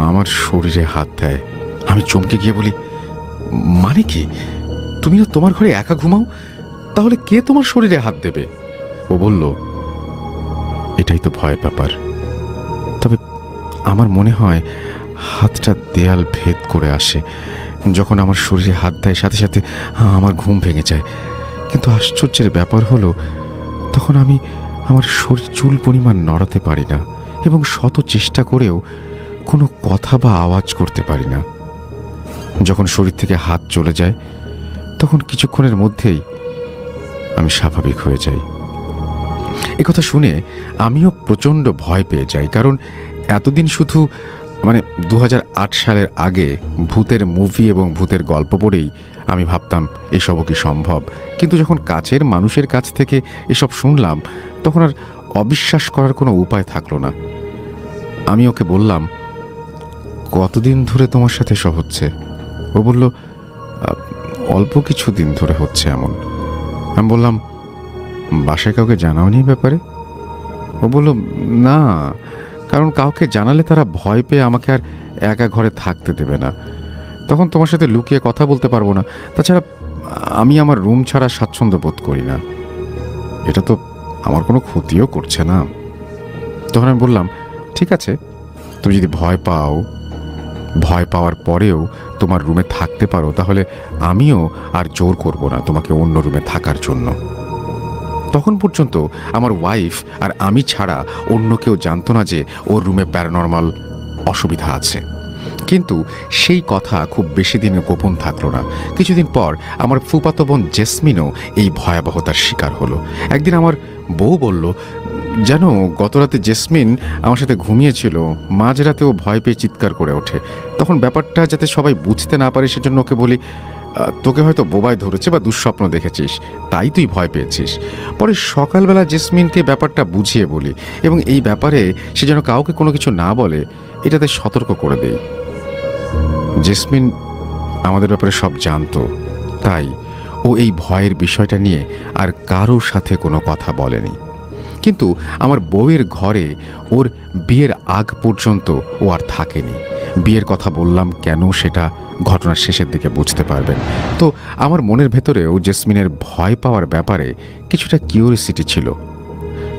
আমার শরীরে হাত দেয়। আমি চমকে গিয়ে বলি, মানে কি? তুমি না তোমার ঘরে একা ঘুমাও, তাহলে কে তোমার শরীরে হাত দেবে? ও বলল, এটাই তো ভয়ের ব্যাপার। তবে আমার মনে হয় হাতটা দেয়াল ভেদ করে আসে। যখন আমার শরীরে হাত দেয় সাথে সাথে আমার ঘুম ভেঙে যায়। কিন্তু আশ্চর্যের ব্যাপার হলো, তখন আমি আমার শরীর চুল পরিমাণ নড়াতে পারি না, এবং শত চেষ্টা করেও কোনো কথা বা আওয়াজ করতে পারি না। যখন শরীর থেকে হাত চলে যায়, তখন কিছুক্ষণের মধ্যেই আমি স্বাভাবিক হয়ে যাই। একথা শুনে আমিও প্রচণ্ড ভয় পেয়ে যাই, কারণ এতদিন শুধু 2008 সালের আগে ভূতের মুভি এবং ভূতের গল্প পড়েই আমি ভাবতাম এসবও কি সম্ভব। কিন্তু যখন কাছের মানুষের কাছ থেকে এসব শুনলাম, তখন আর অবিশ্বাস করার কোনো উপায় থাকলো না। আমি ওকে বললাম, কতদিন ধরে তোমার সাথে এসব হচ্ছে? ও বলল, অল্প কিছু দিন ধরে হচ্ছে এমন। আমি বললাম, বাসায় কাউকে জানাওনি ব্যাপারে? ও বলল, না, কারণ কাউকে জানালে তারা ভয় পেয়ে আমাকে আর একা ঘরে থাকতে দেবে না, তখন তোমার সাথে লুকিয়ে কথা বলতে পারবো না। তাছাড়া আমি আমার রুম ছাড়া স্বাচ্ছন্দ্য বোধ করি না, এটা তো আমার কোনো ক্ষতিও করছে না। তখন আমি বললাম, ঠিক আছে, তুমি যদি ভয় পাওয়ার পরেও তোমার রুমে থাকতে পারো, তাহলে আমিও আর জোর করব না তোমাকে অন্য রুমে থাকার জন্য। তখন পর্যন্ত আমার ওয়াইফ আর আমি ছাড়া অন্য কেউ জানতো না যে ওর রুমে প্যারানরমাল অসুবিধা আছে। কিন্তু সেই কথা খুব বেশি দিনে গোপন থাকলো না। কিছুদিন পর আমার ফুফাতো বোন জেসমিনও এই ভয়াবহতার শিকার হলো। একদিন আমার বউ বলল, জানো, গতরাতে জেসমিন আমার সাথে ঘুমিয়েছিল, মাঝরাতে ও ভয় পেয়ে চিৎকার করে ওঠে। তখন ব্যাপারটা যাতে সবাই বুঝতে না পারে সেজন্য ওকে বলি, তোকে হয়তো বোবায় ধরেছে বা দুঃস্বপ্ন দেখেছিস, তাই তুই ভয় পেয়েছিস। পরে সকালবেলা জেসমিনকে ব্যাপারটা বুঝিয়ে বলি, এবং এই ব্যাপারে সে যেন কাউকে কোনো কিছু না বলে এটাতে সতর্ক করে দেই। জেসমিন আমাদের ব্যাপারে সব জানতো, তাই ও এই ভয়ের বিষয়টা নিয়ে আর কারোর সাথে কোনো কথা বলেনি। কিন্তু আমার বউয়ের ঘরে ওর বিয়ের আগ পর্যন্ত ও আর থাকেনি। বিয়ের কথা বললাম কেন, সেটা ঘটনার শেষের দিকে বুঝতে পারবেন। তো আমার মনের ভেতরেও জেসমিনের ভয় পাওয়ার ব্যাপারে কিছুটা কিউরিসিটি ছিল।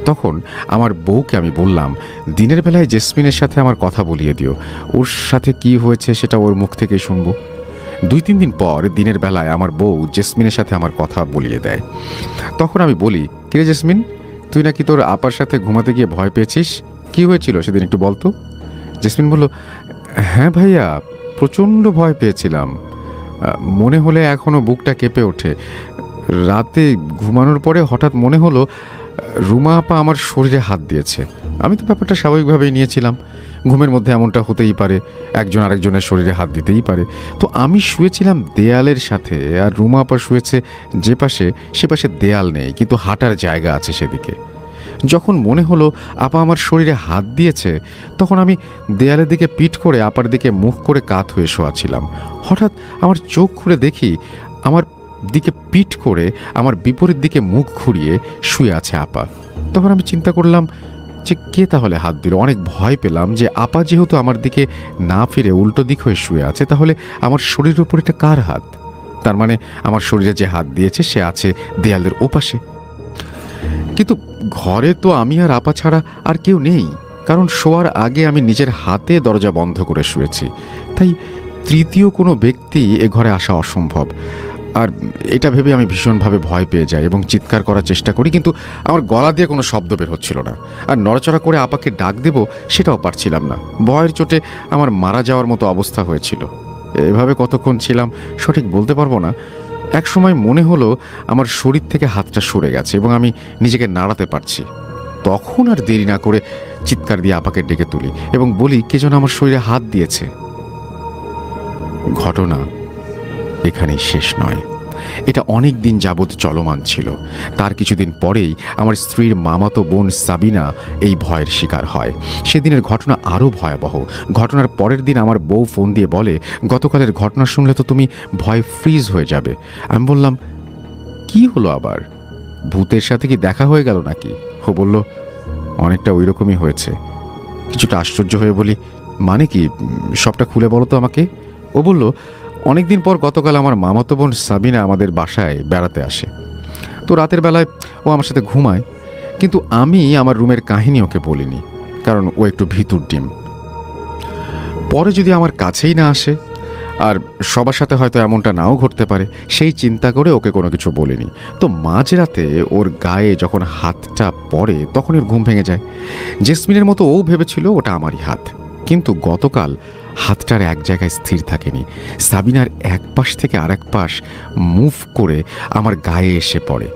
তখন আমার বউকে আমি বললাম, দিনের বেলায় জেসমিনের সাথে আমার কথা বলিয়ে দিও, ওর সাথে কি হয়েছে সেটা ওর মুখ থেকে শুনবো। 2-3 দিন পর দিনের বেলায় আমার বউ জেসমিনের সাথে আমার কথা বলিয়ে দেয়। তখন আমি বলি, কিরে জেসমিন, তুই নাকি তোর আপার সাথে ঘুমাতে গিয়ে ভয় পেয়েছিস, কি হয়েছিল সেদিন একটু বলতো? জেসমিন বলল, হ্যাঁ ভাইয়া, প্রচণ্ড ভয় পেয়েছিলাম, মনে হলে এখনো বুকটা কেঁপে ওঠে। রাতে ঘুমানোর পরে হঠাৎ মনে হলো রুমা আপা আমার শরীরে হাত দিয়েছে। আমি তো ব্যাপারটা স্বাভাবিকভাবেই নিয়েছিলাম, ঘুমের মধ্যে এমনটা হতেই পারে, একজন আরেকজনের শরীরে হাত দিতেই পারে। তো আমি শুয়েছিলাম দেয়ালের সাথে, আর রুমা আপা শুয়েছে যে পাশে, সে পাশে দেয়াল নেই, কিন্তু হাঁটার জায়গা আছে সেদিকে। যখন মনে হলো আপা আমার শরীরে হাত দিয়েছে, তখন আমি দেয়ালের দিকে পিঠ করে আপার দিকে মুখ করে কাত হয়ে শোয়াছিলাম। হঠাৎ আমার চোখ খুলে দেখি আমার দিকে পিঠ করে আমার বিপরীত দিকে মুখ ঘুরিয়ে শুয়ে আছে আপা। তখন আমি চিন্তা করলাম যে কে তাহলে হাত দিল। অনেক ভয় পেলাম যে আপা যেহেতু আমার দিকে না ফিরে উল্টো দিক হয়ে শুয়ে আছে, তাহলে আমার শরীরের উপর এটা কার হাত? তার মানে আমার শরীরে যে হাত দিয়েছে সে আছে দেয়ালের ওপাশে। কিন্তু ঘরে তো আমি আর আপা ছাড়া আর কেউ নেই, কারণ শোয়ার আগে আমি নিজের হাতে দরজা বন্ধ করে শুয়েছি। তাই তৃতীয় কোনো ব্যক্তি এ ঘরে আসা অসম্ভব। আর এটা ভেবে আমি ভীষণভাবে ভয় পেয়ে যাই এবং চিৎকার করার চেষ্টা করি, কিন্তু আমার গলা দিয়ে কোনো শব্দ বের হচ্ছিল না। আর নড়াচড়া করে আপাকে ডাক দেব সেটাও পারছিলাম না। ভয়ের চোটে আমার মারা যাওয়ার মতো অবস্থা হয়েছিল। এভাবে কতক্ষণ ছিলাম সঠিক বলতে পারবো না। এক সময় মনে হলো আমার শরীর থেকে হাতটা সরে গেছে এবং আমি নিজেকে নাড়াতে পারছি। তখন আর দেরি না করে চিৎকার দিয়ে আপাকে ডেকে তুলি এবং বলি কে যেন আমার শরীরে হাত দিয়েছে। ঘটনা এখানেই শেষ নয়, এটা অনেক দিন যাবৎ চলমান ছিল। তার কিছুদিন পরেই আমার স্ত্রীর মামাতো বোন সাবিনা এই ভয়ের শিকার হয়। সেদিনের ঘটনা আরও ভয়াবহ। ঘটনার পরের দিন আমার বউ ফোন দিয়ে বলে, গতকালের ঘটনা শুনলে তো তুমি ভয় ফ্রিজ হয়ে যাবে। আমি বললাম, কি হলো আবার? ভূতের সাথে কি দেখা হয়ে গেল নাকি? ও বলল, অনেকটা ওই রকমই হয়েছে। কিছুটা আশ্চর্য হয়ে বলি, মানে কি, সবটা খুলে বলো তো আমাকে। ও বলল, অনেকদিন পর গতকাল আমার মামাতো বোন সাবিনা আমাদের বাসায় বেড়াতে আসে। তো রাতের বেলায় ও আমার সাথে ঘুমায়, কিন্তু আমি আমার রুমের কাহিনী ওকে বলিনি, কারণ ও একটু ভিতুর ডিম। পরে যদি আমার কাছেই না আসে, আর সবার সাথে হয়তো এমনটা নাও ঘটতে পারে, সেই চিন্তা করে ওকে কোনো কিছু বলিনি। তো মাঝরাতে ওর গায়ে যখন হাতটা পড়ে তখন ওর ঘুম ভেঙে যায়। জেসমিনের মতো ও ভেবেছিল ওটা আমারই হাত, কিন্তু গতকাল হাতটার এক জায়গায় স্থির থাকেনি। সাবিনার এক পাশ থেকে আরেক পাশ মুভ করে আমার গায়ে এসে পড়ে।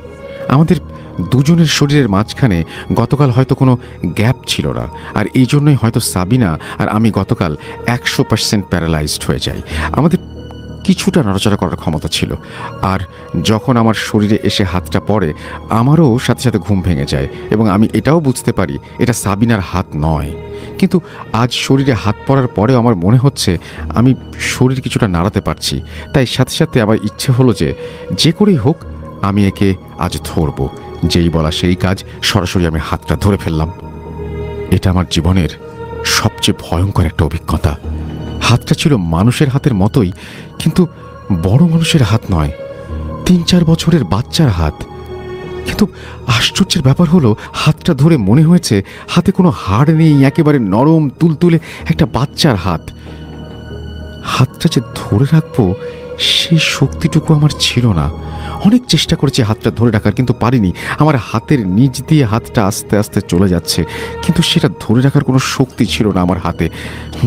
আমাদের দুজনের শরীরের মাঝখানে গতকাল হয়তো কোনো গ্যাপ ছিল না, আর এই জন্যই হয়তো সাবিনা আর আমি গতকাল 100% প্যারালাইজড হয়ে যাই। আমাদের কিছুটা নড়াচড়া করার ক্ষমতা ছিল। আর যখন আমার শরীরে এসে হাতটা পড়ে আমারও সাথে সাথে ঘুম ভেঙে যায় এবং আমি এটাও বুঝতে পারি এটা সাবিনার হাত নয়। কিন্তু আজ শরীরে হাত পড়ার পরেও আমার মনে হচ্ছে আমি শরীর কিছুটা নাড়াতে পারছি। তাই সাথে সাথে আমার ইচ্ছে হলো যে করেই হোক আমি একে আজ ধরবো। যেই বলা সেই কাজ, সরাসরি আমি হাতটা ধরে ফেললাম। এটা আমার জীবনের সবচেয়ে ভয়ঙ্কর একটা অভিজ্ঞতা। হাতটা ছিল মানুষের হাতের মতোই, কিন্তু বড় মানুষের হাত নয়, 3-4 বছরের বাচ্চার হাত। কিন্তু আশ্চর্যের ব্যাপার হলো হাতটা ধরে মনে হয়েছে হাতে কোনো হাড় নেই, একেবারে নরম তুলতুলে একটা বাচ্চার হাত। হাতটা যে ধরে রাখবো সেই শক্তিটুকু আমার ছিল না। অনেক চেষ্টা করেছি হাতটা ধরে রাখার, কিন্তু পারিনি। আমার হাতের নিচ দিয়ে হাতটা আস্তে আস্তে চলে যাচ্ছে, কিন্তু সেটা ধরে রাখার কোনো শক্তি ছিল না আমার হাতে।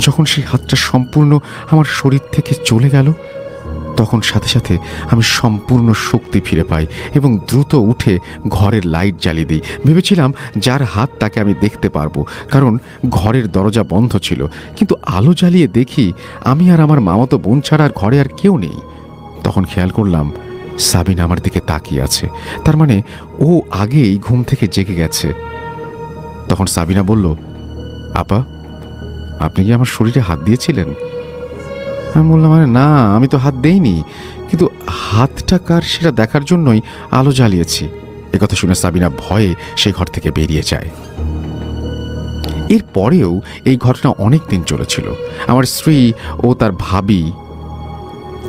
যখন সেই হাতটা সম্পূর্ণ আমার শরীর থেকে চলে গেল, তখন সাথে সাথে আমি সম্পূর্ণ শক্তি ফিরে পাই এবং দ্রুত উঠে ঘরের লাইট জ্বালিয়ে দিই। ভেবেছিলাম যার হাত তাকে আমি দেখতে পারবো, কারণ ঘরের দরজা বন্ধ ছিল। কিন্তু আলো জ্বালিয়ে দেখি আমি আর আমার মামাতো বোন ছাড়া আর ঘরে আর কেউ নেই। তখন খেয়াল করলাম সাবিনা আমার দিকে তাকিয়ে আছে, তার মানে ও আগেই ঘুম থেকে জেগে গেছে। তখন সাবিনা বলল, আপা, আপনি কি আমার শরীরে হাত দিয়েছিলেন? আমি বললাম, আরে না, আমি তো হাত দেইনি, কিন্তু হাতটা কার সেটা দেখার জন্যই আলো জ্বালিয়েছি। একথা শুনে সাবিনা ভয়ে সেই ঘর থেকে বেরিয়ে যায়। এর পরেও এই ঘটনা অনেক দিন চলেছিল। আমার স্ত্রী ও তার ভাবি,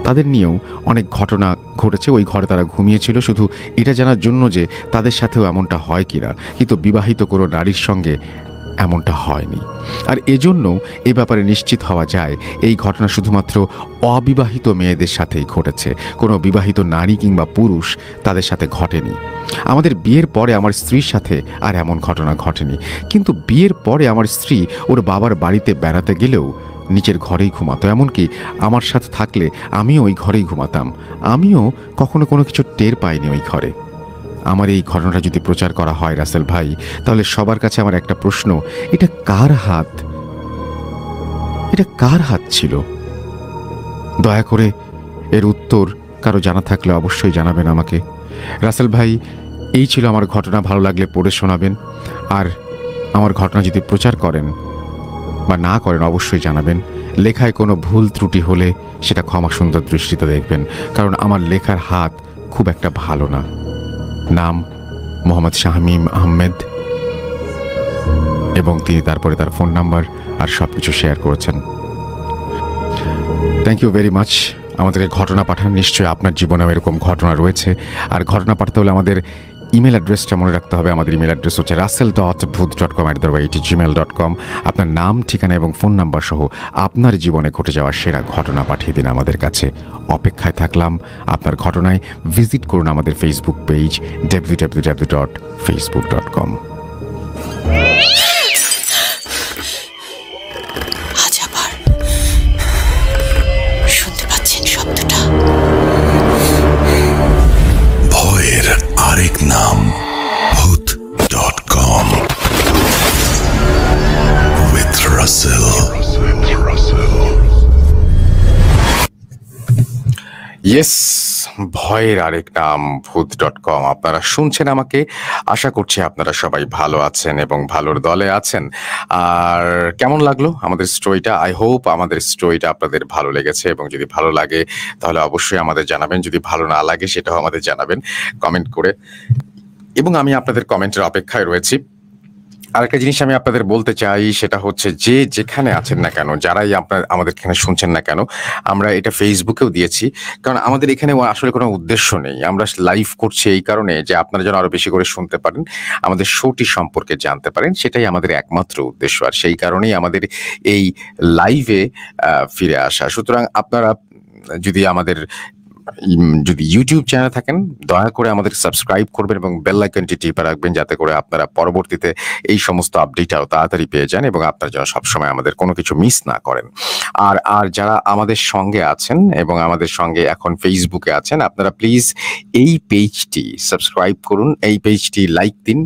তাদের নিয়েও অনেক ঘটনা ঘটেছে। ওই ঘরে তারা ঘুমিয়েছিল শুধু এটা জানার জন্য যে তাদের সাথেও এমনটা হয় কিনা, কিন্তু বিবাহিত কোনো নারীর সঙ্গে এমনটা হয়নি। আর এজন্য এ ব্যাপারে নিশ্চিত হওয়া যায় এই ঘটনা শুধুমাত্র অবিবাহিত মেয়েদের সাথেই ঘটেছে, কোনো বিবাহিত নারী কিংবা পুরুষ তাদের সাথে ঘটেনি। আমাদের বিয়ের পরে আমার স্ত্রীর সাথে আর এমন ঘটনা ঘটেনি, কিন্তু বিয়ের পরে আমার স্ত্রী ওর বাবার বাড়িতে বেড়াতে গেলেও নিচের ঘরেই ঘুমাতো। এমনকি আমার সাথে থাকলে আমিও ওই ঘরেই ঘুমাতাম। আমিও কখনো কোনো কিছু টের পাইনি ওই ঘরে। আমার এই ঘটনাটা যদি প্রচার করা হয় রাসেল ভাই, তাহলে সবার কাছে আমার একটা প্রশ্ন, এটা কার হাত? এটা কার হাত ছিল? দয়া করে এর উত্তর কারো জানা থাকলে অবশ্যই জানাবেন আমাকে। রাসেল ভাই, এই ছিল আমার ঘটনা। ভালো লাগলে পড়ে শোনাবেন, আর আমার ঘটনা যদি প্রচার করেন বা না করেন অবশ্যই জানাবেন। লেখায় কোনো ভুল ত্রুটি হলে সেটা ক্ষমা সুন্দর দৃষ্টিতে দেখবেন, কারণ আমার লেখার হাত খুব একটা ভালো না। নাম মোহাম্মদ শাহমিম আহমেদ, এবং তিনি তারপরে তার ফোন নাম্বার আর সব কিছু শেয়ার করেছেন। থ্যাংক ইউ ভেরি মাচ আমাদেরকে ঘটনা পাঠান। নিশ্চয়ই আপনার জীবনেও এরকম ঘটনা রয়েছে। আর ঘটনা পাঠাতে হলে আমাদের ইমেল অ্যাড্রেসটা মনে রাখতে হবে। আমাদের ইমেল অ্যাড্রেস হচ্ছে russell.booth.com@gmail.com। আপনার নাম, ঠিকানা এবং ফোন নাম্বার সহ আপনার জীবনে ঘটে যাওয়া সেরা ঘটনা পাঠিয়ে দিন আমাদের কাছে। অপেক্ষায় থাকলাম আপনার ঘটনায়। ভিজিট করুন আমাদের ফেসবুক পেজ www.facebook.com। আজ আবার শুনতে পাচ্ছেন শব্দটা? ভয়ের আরেক নাম booth.com with Russell. ইয়েস, ভয়ের আরেক নাম ভূত.com। আপনারা শুনছেন আমাকে। আশা করছি আপনারা সবাই ভালো আছেন এবং ভালোর দলে আছেন। আর কেমন লাগলো আমাদের স্টোরিটা? আই হোপ আমাদের স্টোরিটা আপনাদের ভালো লেগেছে, এবং যদি ভালো লাগে তাহলে অবশ্যই আমাদের জানাবেন। যদি ভালো না লাগে সেটাও আমাদের জানাবেন কমেন্ট করে, এবং আমি আপনাদের কমেন্টের অপেক্ষায় রয়েছি। আরেকটা জিনিস আমি আপনাদের বলতে চাই, সেটা হচ্ছে যে যেখানে আছেন না কেন, যারাই আপনার আমাদের এখানে শুনছেন না কেন, আমরা এটা ফেসবুকেও দিয়েছি, কারণ আমাদের এখানে আসলে কোনো উদ্দেশ্য নেই। আমরা লাইভ করছি এই কারণে যে আপনারা যেন আরো বেশি করে শুনতে পারেন, আমাদের শোটি সম্পর্কে জানতে পারেন, সেটাই আমাদের একমাত্র উদ্দেশ্য। আর সেই কারণেই আমাদের এই লাইভে ফিরে আসা। সুতরাং আপনারা যদি আমাদের যদি ইউটিউব চ্যানেল থাকেন, দয়া করে আমাদের সাবস্ক্রাইব করবেন এবং বেল আইকনটি টিপে রাখবেন, যাতে করে আপনারা পরবর্তীতে এই সমস্ত আপডেট আরো তাড়াতাড়ি পেয়ে যান এবং আপনারা যেন সবসময় আমাদের কোনো কিছু মিস না করেন। আর যারা আমাদের সঙ্গে আছেন এবং আমাদের সঙ্গে এখন ফেসবুকে আছেন, আপনারা প্লিজ এই পেজটি সাবস্ক্রাইব করুন, এই পেজটি লাইক দিন,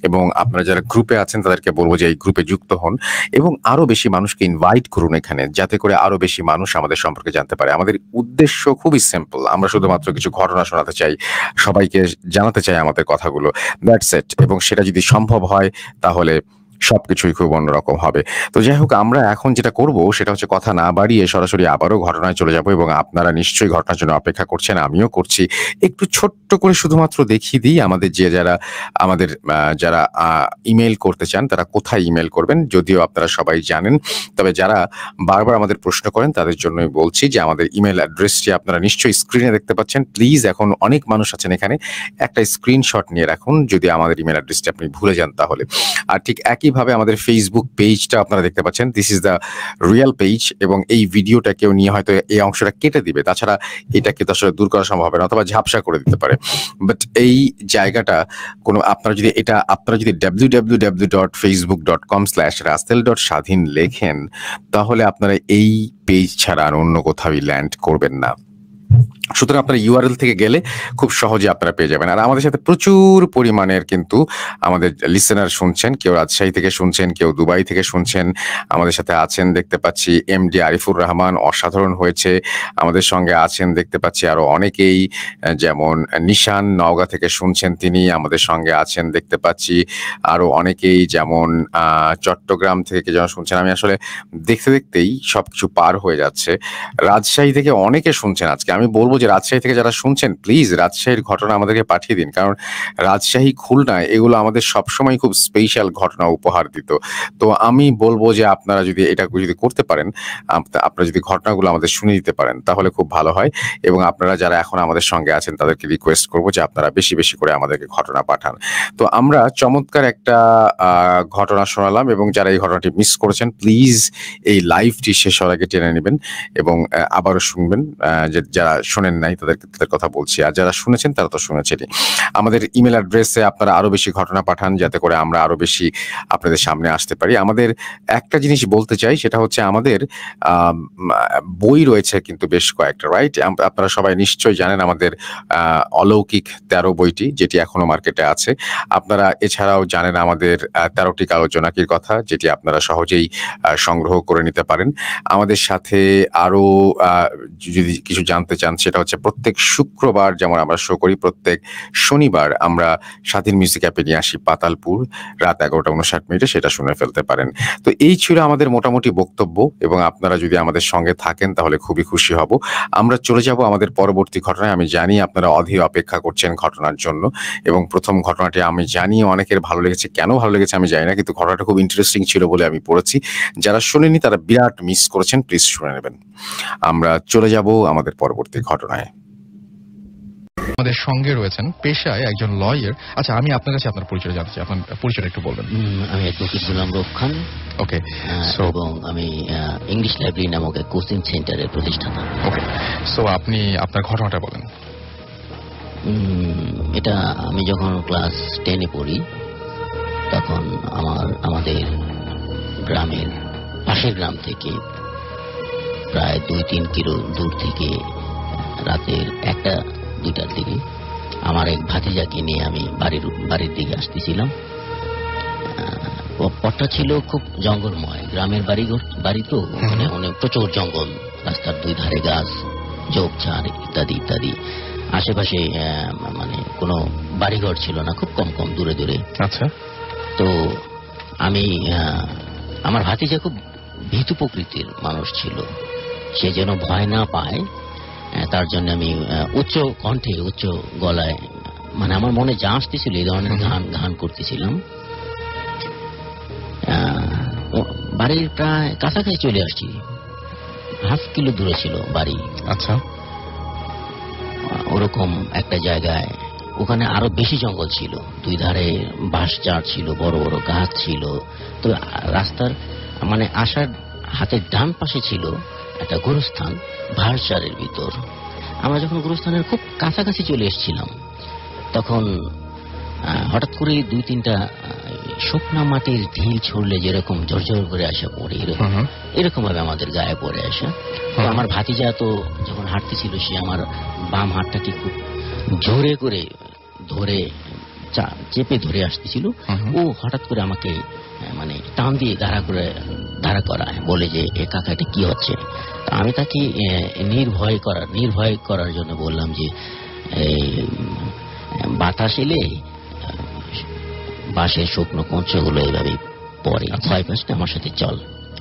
এবং আপনারা যারা গ্রুপে আছেন তাদেরকে বলবো যে এই গ্রুপে যুক্ত হন এবং আরো বেশি মানুষকে ইনভাইট করুন এখানে, যাতে করে আরো বেশি মানুষ আমাদের সম্পর্কে জানতে পারে। আমাদের উদ্দেশ্য খুবই সিম্পল, আমরা শুধুমাত্র কিছু ঘটনা শোনাতে চাই, সবাইকে জানাতে চাই আমাদের কথাগুলো, দ্যাটস ইট। এবং সেটা যদি সম্ভব হয় তাহলে সবকিছুই খুব অন্যরকম হবে। তো যাই হোক, আমরা এখন যেটা করব সেটা হচ্ছে কথা না বাড়িয়ে সরাসরি আবারও ঘটনায় চলে যাব, এবং আপনারা নিশ্চয়ই ঘটনার জন্য অপেক্ষা করছেন, আমিও করছি। একটু ছোট্ট করে শুধুমাত্র দেখিয়ে দিই আমাদের যারা ইমেল করতে চান তারা কোথায় ইমেল করবেন, যদিও আপনারা সবাই জানেন, তবে যারা বারবার আমাদের প্রশ্ন করেন তাদের জন্যই বলছি যে আমাদের ইমেল অ্যাড্রেসটি আপনারা নিশ্চয়ই স্ক্রিনে দেখতে পাচ্ছেন। প্লিজ, এখন অনেক মানুষ আছেন এখানে, একটা স্ক্রিনশট নিয়ে রাখুন যদি আমাদের ইমেল অ্যাড্রেসটি আপনি ভুলে যান তাহলে। আর ঠিক একইভাবে আমাদের ফেসবুক পেজটা আপনারা দেখতে পাচ্ছেন, this is the real page, এবং এই ভিডিওটা কেউ নিয়ে হয়তো এই অংশটা কেটে দিবে, তাছাড়া এটাকে তো আসলে দূর করা সম্ভব হবে না, অথবা ঝাপসা করে দিতে পারে। বাট এই জায়গাটা আপনারা যদি www.facebook.com/russell.স্বাধীন লেখেন, তাহলে আপনারা এই পেজ ছাড়া আর অন্য কোথাও ল্যান্ড করবেন না। সুতরাং আপনারা ইউআরএল থেকে গেলে খুব সহজে আপনারা পেয়ে যাবেন। আর আমাদের সাথে প্রচুর পরিমাণের কিন্তু আমাদের লিসেনার শুনছেন, কেউ রাজশাহী থেকে শুনছেন, কেউ দুবাই থেকে শুনছেন, আমাদের সাথে আছেন দেখতে পাচ্ছি এমডি আরিফুর রহমান, অসাধারণ হয়েছে। আমাদের সঙ্গে আছেন দেখতে পাচ্ছি আরো অনেকেই, যেমন নিশান নওগাঁ থেকে শুনছেন, তিনি আমাদের সঙ্গে আছেন দেখতে পাচ্ছি আরো অনেকেই, যেমন চট্টগ্রাম থেকে যেন শুনছেন। আমি আসলে দেখতে দেখতেই সবকিছু পার হয়ে যাচ্ছে। রাজশাহী থেকে অনেকে শুনছেন আজকে। আমি বলবো যে রাজশাহী থেকে যারা শুনছেন, প্লিজ রাজশাহীর ঘটনা আমাদেরকে পাঠিয়ে দিন, কারণ রাজশাহী, খুলনা এগুলো আমাদের সবসময় খুব স্পেশাল ঘটনা উপহার দিত। তো আমি বলবো যে আপনারা যদি এটা করতে পারেন, আপনারা যদি ঘটনাগুলো আমাদের শুনে দিতে পারেন তাহলে খুব ভালো হয়। এবং আপনারা যারা এখন আমাদের সঙ্গে আছেন তাদেরকে রিকোয়েস্ট করবো যে আপনারা বেশি বেশি করে আমাদেরকে ঘটনা পাঠান। তো আমরা চমৎকার একটা ঘটনা শোনালাম, এবং যারা এই ঘটনাটি মিস করেছেন, প্লিজ এই লাইভটি শেষ হওয়ার আগে টেনে নেবেন এবং আবারও শুনবেন। যারা শোনেন নাই তাদের কথা বলছি, আর যারা শুনেছেন তারা তো শুনেছেনই। আমাদের ইমেল অ্যাড্রেসে আপনারা আরো বেশি ঘটনা পাঠান, যাতে করে আমরা আরো বেশি আপনাদের সামনে আসতে পারি। আমাদের একটা জিনিস বলতে চাই, সেটা হচ্ছে আমাদের বই রয়েছে কিন্তু বেশ কয়েকটা, রাইট? আপনারা সবাই নিশ্চয়ই জানেন আমাদের অলৌকিক 13 বইটি, যেটি এখনো মার্কেটে আছে। আপনারা এছাড়াও জানেন আমাদের 13টি কালোজনাকির কথা, যেটি আপনারা সহজেই সংগ্রহ করে নিতে পারেন। আমাদের সাথে আরো যদি কিছু জানতে চান, সেটা হচ্ছে প্রত্যেক শুক্রবার যেমন আমরা শো করি, প্রত্যেক শনিবার আমরা স্বাধীন মিউজিক অ্যাপে নিয়ে আসি পাতালপুর রাত 11:59, সেটা শুনে ফেলতে পারেন। তো এই ছিল আমাদের মোটামুটি বক্তব্য, এবং আপনারা যদি আমাদের সঙ্গে থাকেন তাহলে খুবই খুশি হব। আমরা চলে যাব আমাদের পরবর্তী ঘটনায়। আমি জানি আপনারা অধীর অপেক্ষা করছেন ঘটনার জন্য, এবং প্রথম ঘটনাটি আমি জানি অনেকের ভালো লেগেছে। কেন ভালো লেগেছে আমি জানি না, কিন্তু ঘটনাটা খুব ইন্টারেস্টিং ছিল বলে আমি পড়েছি। যারা শোনেনি তারা বিরাট মিস করেছেন, প্লিজ শুনে নেবেন। আমরা চলে যাব আমাদের পরবর্তী পরবর্তী ঘটনায়। আমাদের সঙ্গে রয়েছেন পেশায় একজন লয়ার। আচ্ছা, আমি আপনার কাছে আপনার পরিচয় জানতে চাই, আপনার পরিচয়টা একটু বলবেন। আমি অ্যাডভোকেট গোলাম রব খান। ওকে, এবং আমি ইংলিশ লাইব্রেরি নামক এক কোচিং সেন্টারের প্রতিষ্ঠাতা। ওকে, সো আপনি আপনার ঘটনাটা বলেন। এটা আমি যখন ক্লাস 10-এ পড়ি তখন আমাদের গ্রামের পাশের গ্রাম থেকে প্রায় 2-3 কিলো দূর থেকে রাতের 1-2টার দিকে আমার এক ভাতিজাকে নিয়ে আমি বাড়ির দিকে আসতেছিলাম। পথটা ছিল খুব জঙ্গলময়, গ্রামের বাড়ি তো, মানে অনেক প্রচুর জঙ্গল, রাস্তার দুই ধারে গাছ, ঝোপঝাড় ইত্যাদি ইত্যাদি। আশেপাশে মানে কোনো বাড়িঘর ছিল না, খুব কম কম দূরে দূরে। আচ্ছা, তো আমি আমার ভাতিজা খুব ভীতু প্রকৃতির মানুষ ছিল, সে যেন ভয় না পায় তার জন্য আমি উচ্চ কণ্ঠে উচ্চ গলায়, মানে আমার মনে যা আসতেছিল এই ধরনের গান করতেছিলাম। বাড়ির প্রায় কাছাকাছি চলে আসছি, 1/2 কিলো দূরে ছিল বাড়ি। আচ্ছা, ওরকম একটা জায়গায়, ওখানে আরো বেশি জঙ্গল ছিল, দুই ধারে বাঁশ ঝাড় ছিল, বড় বড় গাছ ছিল। তো রাস্তার মানে আসার হাতের ডান পাশে ছিল একটা গোরস্থান, ভাড়চারের ভিতর। আমরা যখন গোরস্থানের খুব কাছাকাছি চলে এসেছিলাম তখন হঠাৎ করে 2-3টা শুকনা মাটির ঢিল ছড়লে যেরকম জোর করে আসা পড়ে, এরকম ভাবে আমাদের গায়ে পড়ে আসা। তো আমার ভাতিজা তো যখন হাঁটতেছিল সে আমার বাম হাতটাকে খুব জোরে করে ধরে চেপে ধরে আসতেছিল। ও হঠাৎ করে আমাকে মানে টান দিয়ে দাঁড়া করায়, বলে যে এ কাকা এটা কি হচ্ছে। আমি তাকে নির্ভয় করার জন্য বললাম যে বাতাস এলে বাঁশের শুকনো কঞ্চগুলো এইভাবে পরে, ভয় পাস না, আমার সাথে চল,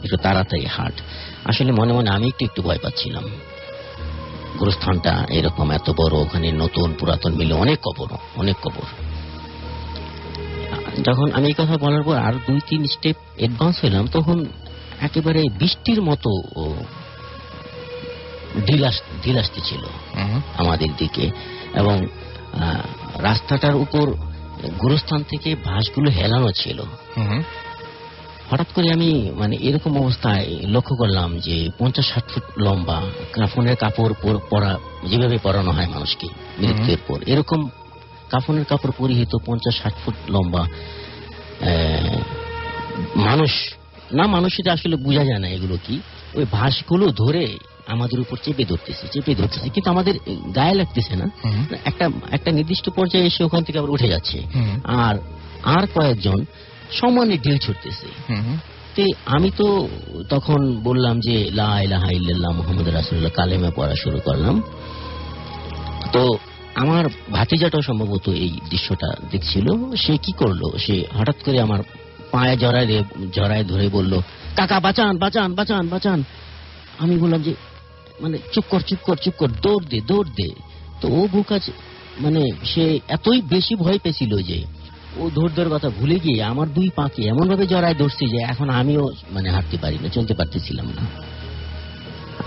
একটু তাড়াতাড়ি হাঁট। আসলে মনে মনে আমি একটু ভয় পাচ্ছিলাম। গোরস্থানটা এরকম এত বড়, ওখানে নতুন পুরাতন মিলে অনেক কবর। যখন আমি এই কথা বলার পর আর 2-3 স্টেপ অ্যাডভান্স হলাম তখন একেবারে বৃষ্টির মতো ঢিল আসতেছিল আমাদের দিকে, এবং রাস্তাটার উপর গোরস্থান থেকে বাঁশগুলো হেলানো ছিল। হঠাৎ করে আমি মানে এরকম অবস্থায় লক্ষ্য করলাম যে 50-60 ফুট লম্বা কাফনের কাপড় পরা, যেভাবে পরানো হয় মানুষকে মৃত্যুর পর, এরকম কাফনের কাপড় পরিহিত 50-60 ফুট লম্বা মানুষটা আসলে বোঝা যায় না এগুলো কি, ওই বাঁশগুলো ধরে আমাদের উপর চেপে ধরতেছে, কিন্তু আমাদের গায়ে লাগতেছে না। একটা নির্দিষ্ট পর্যায়ে এসে ওখান থেকে আবার উঠে যাচ্ছে, আর কয়েকজন সমানে ঢিল ছুটতেছে। আমি তো তখন বললাম যে লা ইলাহা ইল্লাল্লাহ মুহাম্মাদুর রাসূলুল্লাহ কালেমা পড়া শুরু করলাম। তো আমার ভাতিজাটাও সম্ভবত এই দৃশ্যটা দেখছিল। সে কি করলো, সে হঠাৎ করে আমার পায়ে জড়ায় ধরে বলল, কাকা বাঁচান বাঁচান বাঁচান বাঁচান। আমি বললাম যে মানে চুপ কর, দৌড় দে। তো ও বোকা, মানে সে এতই বেশি ভয় পেয়েছিল যে ও দৌড় কথা ভুলে গিয়ে আমার 2 পাকে এমন ভাবে জড়ায় ধরছি যে এখন আমিও মানে হাঁটতে পারি না, চলতে পারতেছিলাম না।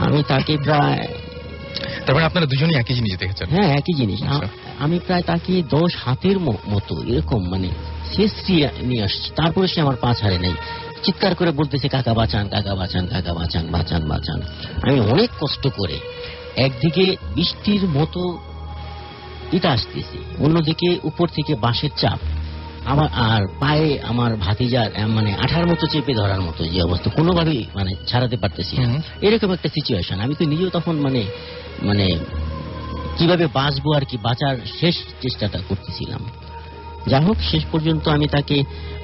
আমি তাকে প্রায়, তারপরে আপনারা দুজনেই একই জিনিস দেখেছেন? হ্যাঁ, একই জিনিস। আমি প্রায় তাকে 10 হাতের মতো এরকম মানে শেষ নিয়ে আসছি, তারপরে সে আমার পা ছাড়ে নাই, চিৎকার করে বলতেছে কাকা বাঁচান, কাকা বাঁচান, কাকা বাঁচান, বাঁচান বাঁচান। আমি অনেক কষ্ট করে, একদিকে বৃষ্টির মতো এটা আসতেছে, অন্যদিকে উপর থেকে বাঁশের চাপ, আর পায়ে আমার ভাতিজার মানে আঠার মতো চেপে ধরার মতো যে অবস্থা, কোনোভাবেই মানে ছাড়াতে পারতেছি না, এরকম একটা সিচুয়েশন। আমি তো নিজেও তখন মানে কিভাবে বাঁচবো আর কি, বাঁচার শেষ চেষ্টাটা করতেছিলাম। যাই হোক, শেষ পর্যন্ত আমি তাকে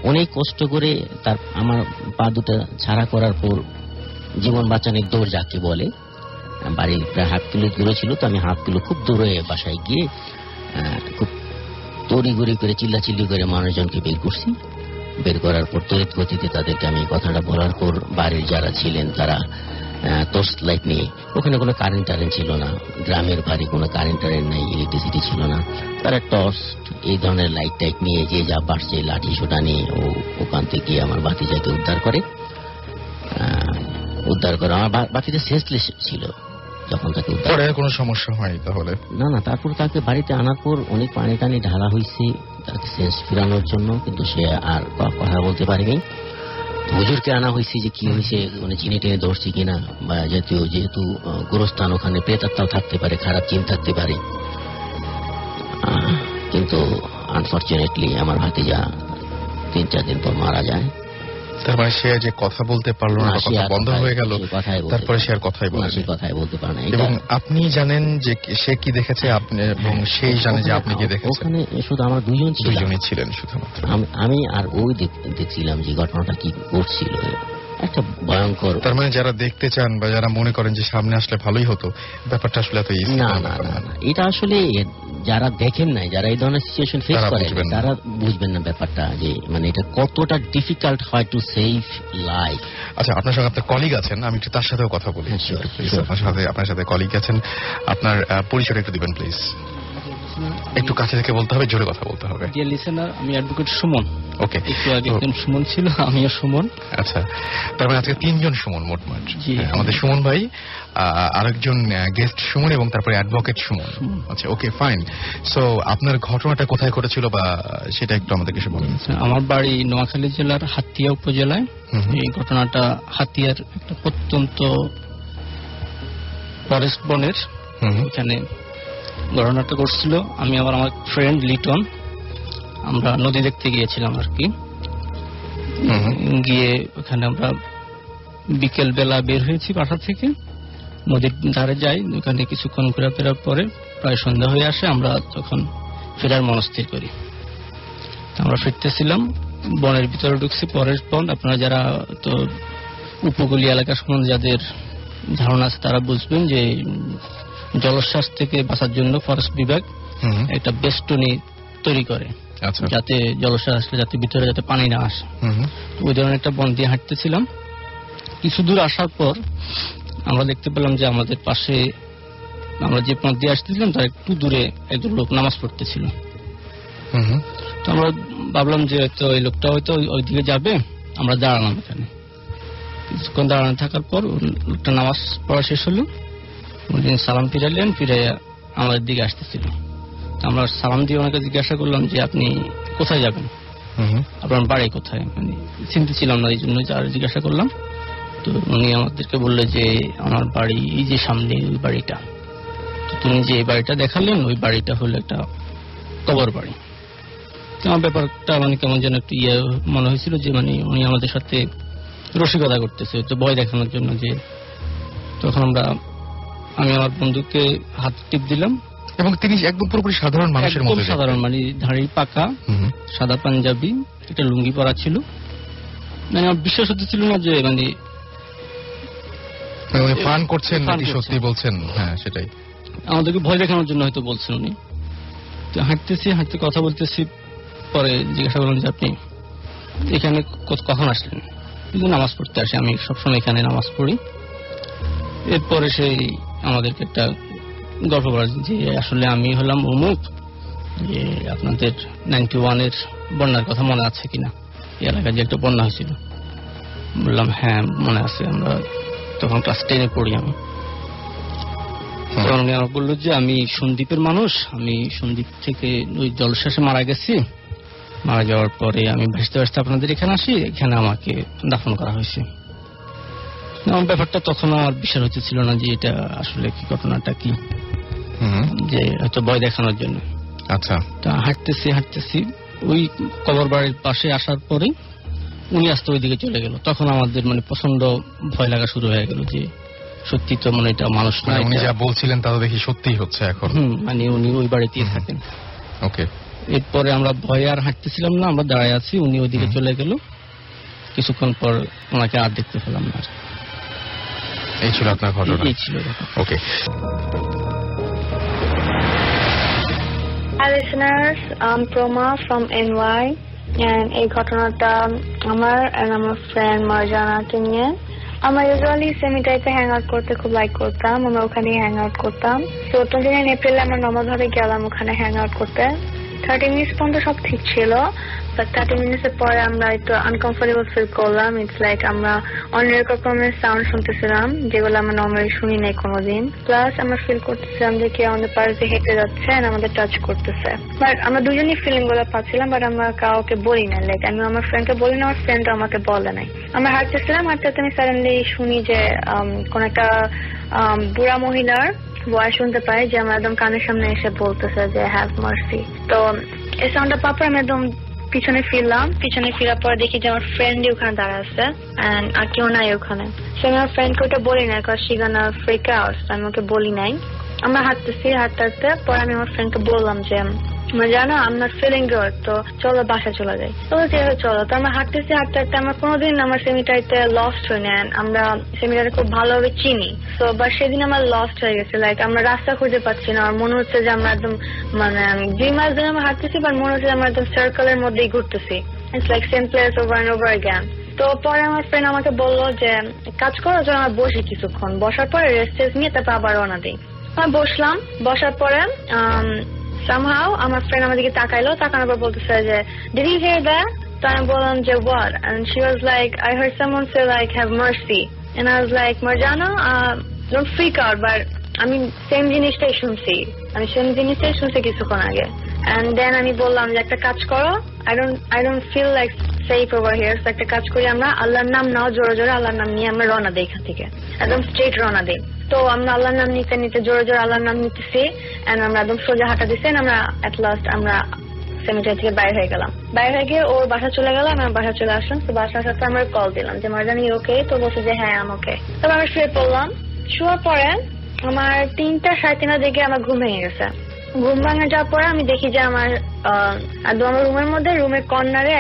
অনেক কষ্ট করে আমার পা দুটা ছাড়া করার পর জীবন বাঁচানোর দৌড় যাকে বলে, বাড়ির প্রায় 1/2 কিলো দূরে ছিল। তো আমি 1/2 কিলো খুব দূরে বাসায় গিয়ে খুব তড়িঘড়ি করে চিল্লাচিল্লি করে মানুষজনকে বের করছি। বের করার পর তড়িৎ গতিতে তাদেরকে আমি কথাটা বলার পর বাড়ির যারা ছিলেন তারা টর্চ লাইট নিয়ে, ওখানে কোনো কারেন্ট ছিল না, গ্রামের বাড়ি কোনো কারেন্ট নেই, ইলেকট্রিসিটি ছিল না, তারা টর্চ এই ধরনের লাইট টাইট নিয়ে যে যা পারছে লাঠি সোটা নিয়ে ওখান থেকে আমার ভাতিজাকে উদ্ধার করে। আমার ভাতিজা সেন্সলেস ছিল, যখন তাকে উদ্ধার পরে কোনো সমস্যা হয়নি তাহলে? না, তারপর তাকে বাড়িতে আনার পর অনেক পানি টানি ঢালা হয়েছে তাকে সেন্স ফিরানোর জন্য, কিন্তু সে আর কথা বলতে পারেনি। হুজুরকে আনা হয়েছে যে কি হয়েছে, মানে চিনি টেনে ধরছি কিনা, বা যেহেতু গোরস্থান ওখানে প্রেতাত্মাও থাকতে পারে, খারাপ চিন থাকতে পারে। কিন্তু আনফরচুনেটলি আমার ভাতিজা 3-4 দিন পর মারা যায়। তার মানে সে যে কথা বলতে পারলো না, কথা বন্ধ হয়ে গেল, তারপরে সে আর কথাই বলতে পারে না। এবং আপনি জানেন যে সে কি দেখেছে, আপনি এবং সেই জানে যে আপনি কি দেখেছেন? ওখানে শুধু আমরা দুইজনই ছিলেন শুধুমাত্র, আমি আর ওই দেখছিলাম যে ঘটনাটা কি ঘটছিল, একটা ভয়ঙ্কর। তার মানে যারা দেখতে চান বা যারা মনে করেন যে সামনে আসলে ভালোই হতো, ব্যাপারটা আসলে এত ইজি না। এটা আসলে যারা দেখেন নাই, যারা এই ধরনের সিচুয়েশন ফেস করে তারা বুঝবেন না ব্যাপারটা, যে মানে এটা কতটা ডিফিকাল্ট হয় টু সেভ লাইফ। আচ্ছা, আপনার সঙ্গে আপনার কলিগ আছেন, আমি একটু তার সাথেও কথা বলি। আপনার সাথে কলিগ আছেন, আপনার পরিচয়টা একটু দিবেন প্লিজ। একটু কাছে থেকে বলতে হবে, জোরে কথা বলতে হবে। ডিয়ার লিসেনার, আমি অ্যাডভোকেট সুমন। ওকে, একটু আগে একজন সুমন ছিল, আমিও সুমন। আচ্ছা, তার মানে আজকে 3 জন সুমন মোটমাট। আমাদের সুমন ভাই, আরেকজন গেস্ট সুমন, এবং তারপরে অ্যাডভোকেট সুমন। আচ্ছা, ওকে, ফাইন। সো আপনার ঘটনাটা কোথায় ঘটেছিল বা সেটা একটু আমাদেরকে বলেন। আমার বাড়ি নোয়াখালী জেলার হাতিয়া উপজেলায়। এই ঘটনাটা হাতিয়ার একটা প্রত্যন্ত ফরেস্ট বনের, এখানে ঘটনাটা ঘটছিল। আমি আমার ফ্রেন্ড লিটন, আমরা নদী দেখতে গিয়েছিলাম আর কি। গিয়ে ওখানে আমরা বিকেল বেলা বের হয়েছি বাসা থেকে, নদীর ধারে যাই। ওখানে কিছুক্ষণ ঘোরাফেরার পরে প্রায় সন্ধ্যা হয়ে আসে, আমরা তখন ফেরার মনস্থির করি। আমরা ফিরতেছিলাম, বনের ভিতরে ঢুকছি। ফরেস্ট বন, আপনারা যারা তো উপকূলীয় এলাকা সম্বন্ধে যাদের ধারণা আছে তারা বুঝবেন যে জলোচ্ছ্বাস থেকে বাঁচার জন্য ফরেস্ট বিভাগ একটা বেষ্টনী তৈরি করে, যাতে জলোচ্ছ্বাস আসলে যাতে ভিতরে যাতে পানি না আসে। ওই ধরনের একটা বন দিয়ে হাঁটতেছিলাম। কিছু দূর আসার পর আমরা দেখতে পেলাম যে আমাদের পাশে, আমরা যে পথ দিয়ে আসতেছিলাম তার একটু দূরে একজন লোক নামাজ পড়তেছিল। তো আমরা ভাবলাম যে তো এই লোকটা হয়তো ওই দিকে যাবে, আমরা দাঁড়ালাম এখানে। কিছুক্ষণ দাঁড়ানো থাকার পর লোকটা নামাজ পড়া শেষ হলো, উনি সালাম ফিরালেন, ফিরে আমাদের দিকে আসতেছিল। আমরা সালাম দিয়ে ওনাকে জিজ্ঞাসা করলাম যে আপনি কোথায় যাবেন, আপনার বাড়ি কোথায়, মানে চিনতে ছিলাম না, এই জন্য জিজ্ঞাসা করলাম। তো উনি আমাদেরকে বললো যে আমার বাড়ি এই যে সামনে ওই বাড়িটা। তো তুমি যে বাড়িটা দেখালেন ওই বাড়িটা হলো একটা কবর বাড়ি। তো আমার ব্যাপারটা মানে কেমন যেন একটু মনে হয়েছিল যে মানে উনি আমাদের সাথে রসিকতা করতেছে, তো ভয় দেখানোর জন্য। যে তখন আমি আমার বন্ধুকে হাত টিপ দিলাম, এবং তিনি একদম পুরোপুরি সাধারণ মানুষের মতো, সাধারণ মানে দাড়ি পাকা, সাদা পাঞ্জাবি, একটা লুঙ্গি পরা ছিল। মানে আমার বিশ্বাস হতেছিল না যে মানে ফান করছেন নাকি সত্যি বলছেন। হ্যাঁ, সেটাই আমাদেরকে ভয় দেখানোর জন্য হয়তো বলছেন উনি। তো হাঁটতে কথা বলতেছি, পরে জিজ্ঞাসা করলাম যে আপনি এখানে কখন আসলেন? কিন্তু নামাজ পড়তে আসি, আমি সবসময় এখানে নামাজ পড়ি। এরপরে সেই আমাদেরকে একটা গল্প বলা যে আসলে আমি হলাম অমুক, যে আপনাদের 91-এর বন্যার কথা মনে আছে কিনা, এই এলাকায় যে একটা বন্যা হয়েছিল। বললাম হ্যাঁ মনে আছে, আমরা তখন ক্লাস 10-এ পড়ি আমি। তখন উনি আমার বললো যে আমি সন্দ্বীপের মানুষ, আমি সন্দ্বীপ থেকে ওই জলশ্বাসে মারা গেছি। মারা যাওয়ার পরে আমি ভাসতে ভাসতে আপনাদের এখানে আসি, এখানে আমাকে দাফন করা হয়েছে। আমার ব্যাপারটা তখন আমার বিশ্বাস হচ্ছিল না যে এটা আসলে কি, ঘটনাটা কি, যে হয়তো ভয় দেখানোর জন্য। আচ্ছা, তা হাঁটতেছি ওই কবর বাড়ির পাশে আসার পরে উনি আস্তে ওই দিকে চলে গেল। তখন আমাদের মানে প্রচন্ড ভয় লাগা শুরু হয়ে গেল যে সত্যি তো মানে এটা মানুষ না, উনি যা বলছিলেন তা তো দেখি সত্যিই হচ্ছে এখন। মানে উনি ওই বাড়িতেই থাকেন। ওকে, এরপরে আমরা ভয়ে আর হাঁটতেছিলাম না, আমরা দাঁড়ায় আছি, উনি ওইদিকে চলে গেল। কিছুক্ষণ পর ওনাকে আর দেখতে পেলাম না। এই ছিল আপনার ঘটনা? এই ছিল। ওকে। Hi listeners, I'm Proma from NY, and এই ঘটনাটা আমার ফ্রেন্ড মার্জানাকে নিয়ে। আমরা ইউজুয়ালি সেমি টাইপে হ্যাং আউট করতে খুব লাইক করতাম, আমরা ওখানে হ্যাং আউট করতাম। তো 29 এপ্রিলে আমরা নমধরে গেলাম ওখানে হ্যাং আউট করতে। 30 মিনিট পর্যন্ত সব ঠিক ছিল, বাট 30 মিনিটের পরে আমরা একটু আনকমফোর্টেবল ফিল করলাম। ইটস লাইক আমরা অন্য রকমের সাউন্ড শুনতেছিলাম যেগুলো আমরা নর্মালি শুনি নাই কোনোদিন। প্লাস আমরা ফিল করতেছিলাম যে কেউ আমাদের পাশে দিয়ে হেঁটে যাচ্ছে আর আমাদের টাচ করতেছে। বাট আমরা দুজনই ফিলিং গুলো পাচ্ছিলাম, বাট আমরা কাউকে বলি না। লাইক আমি আমার ফ্রেন্ডকে বলি না, আমার ফ্রেন্ড আমাকে বলে নাই। আমরা হাঁটতেছিলাম, হাঁটতে আমি সাডেনলি শুনি যে কোন একটা বুড়া মহিলার ভয়েস শুনতে পাই যে আমার একদম কানের সামনে এসে বলতেছে যে হ্যাভ মার্সি। তো এই সাউন্ডটা পাপা আমি একদম পিছনে ফিরলাম। পিছনে ফিরার পরে দেখি যে আমার ফ্রেন্ডই ওখানে দাঁড়া আছে আর কেউ নাই ওখানে। সে আমার ফ্রেন্ডকে ওটা বলি না, কারণ সে গানা ফ্রিক আউট, আমি ওকে বলি নাই। আমরা হাঁটতেছি, হাঁটতে হাঁটতে পরে আমি আমার ফ্রেন্ডকে বললাম যে জানো I'm not feeling good, তো চলো বাসা চলে যাই। তো চলো। তো আমরা হাঁটতেছি, হাঁটতে হাঁটতে আমরা কোনোদিন আমার সেমিটারিতে লস্ট হই না। আমরা সেমিটারি খুব ভালোভাবে চিনি। তো বা সেদিন আমার লস্ট হয়ে গেছে। লাইক আমরা রাস্তা খুঁজে পাচ্ছি না। আর মনে হচ্ছে যে আমরা একদম মানে 2 মাস ধরে আমরা হাঁটতেছি, বাট মনে হচ্ছে আমরা একদম সার্কেলের মধ্যেই ঘুরতেছি। It's like same place over and over again. তো পরে আমার ফ্রেন্ড আমাকে বললো যে কাজ করো, চলো আমরা বসি কিছুক্ষণ। বসার পরে রেস্ট নিয়ে তারপর আবার রওনা দিই। আমি বসলাম। বসার পরে somehow আমার ফ্রেন্ড আমাদেরকে তাকাইলো, তাকানোর পর বলতেছে যে did you hear that? তো আমি বললাম যে what? And she was like I heard someone say like have mercy. And I was like Marjana, don't freak out, but আমি সেম জিনিসটাই শুনছি, কিছুক্ষণ আগে। And then আমি বললাম যে একটা কাজ করো, I don't feel like safe over here, so একটা কাজ করি, আমরা আল্লাহর নাম নাও, জোরে জোরে আল্লাহর নাম নিয়ে আমরা রওনা দিই এখান থেকে, একদম স্ট্রেট রওনা দিই। তো আমরা আল্লাহর নাম নিতে নিতে জোরে জোরে আল্লাহর নাম নিতেছি, এন্ড আমরা একদম সোজা হাঁটা দিচ্ছি। আমরা এট লাস্ট আমরা সেমিটারি থেকে বাইরে হয়ে গেলাম। বাইরে হয়ে গিয়ে ওর বাসা চলে গেলাম, আমার বাসা চলে আসলাম। তো বাসার সাথে আমরা কল দিলাম যে মারজান ইউ ওকে? তো বলছে যে হ্যাঁ আমি ওকে। তবে আমরা শুয়ে পড়লাম। শোয়ার পরে আমার 3টা 3:30 দিকে আমার ঘুম ভেঙে গেছে। ঘুম ভাঙে যাওয়ার পরে আমি দেখি যে আমার রুমের মধ্যে, রুমের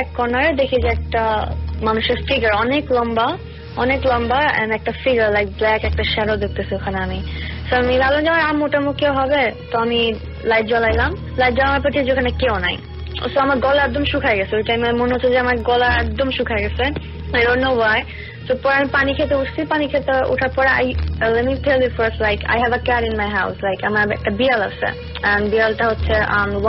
এক কর্নারে দেখি যে একটা মানুষের ফিগার, অনেক লম্বা এন্ড একটা ফিগার লাইক ব্ল্যাক একটা শ্যাডো দেখতেছি ওখানে। আমি ভাবলাম যে আমার আম্মুটাম্মু কেউ হবে। তো আমি লাইট জ্বালাইলাম। লাইট জ্বালানোর পর যেখানে কেউ নাই। তো আমার গলা একদম শুকায় গেছে। ওই টাইমে মনে হচ্ছে যে আমার গলা একদম শুকায় গেছে। I don't know why. তো পরে আমি পানি খেতে উঠছি। পানি খেতে ওঠার পরে let me tell you first, like I have a cat in my house. like আমার একটা বিড়াল আছে, বিড়ালটা হচ্ছে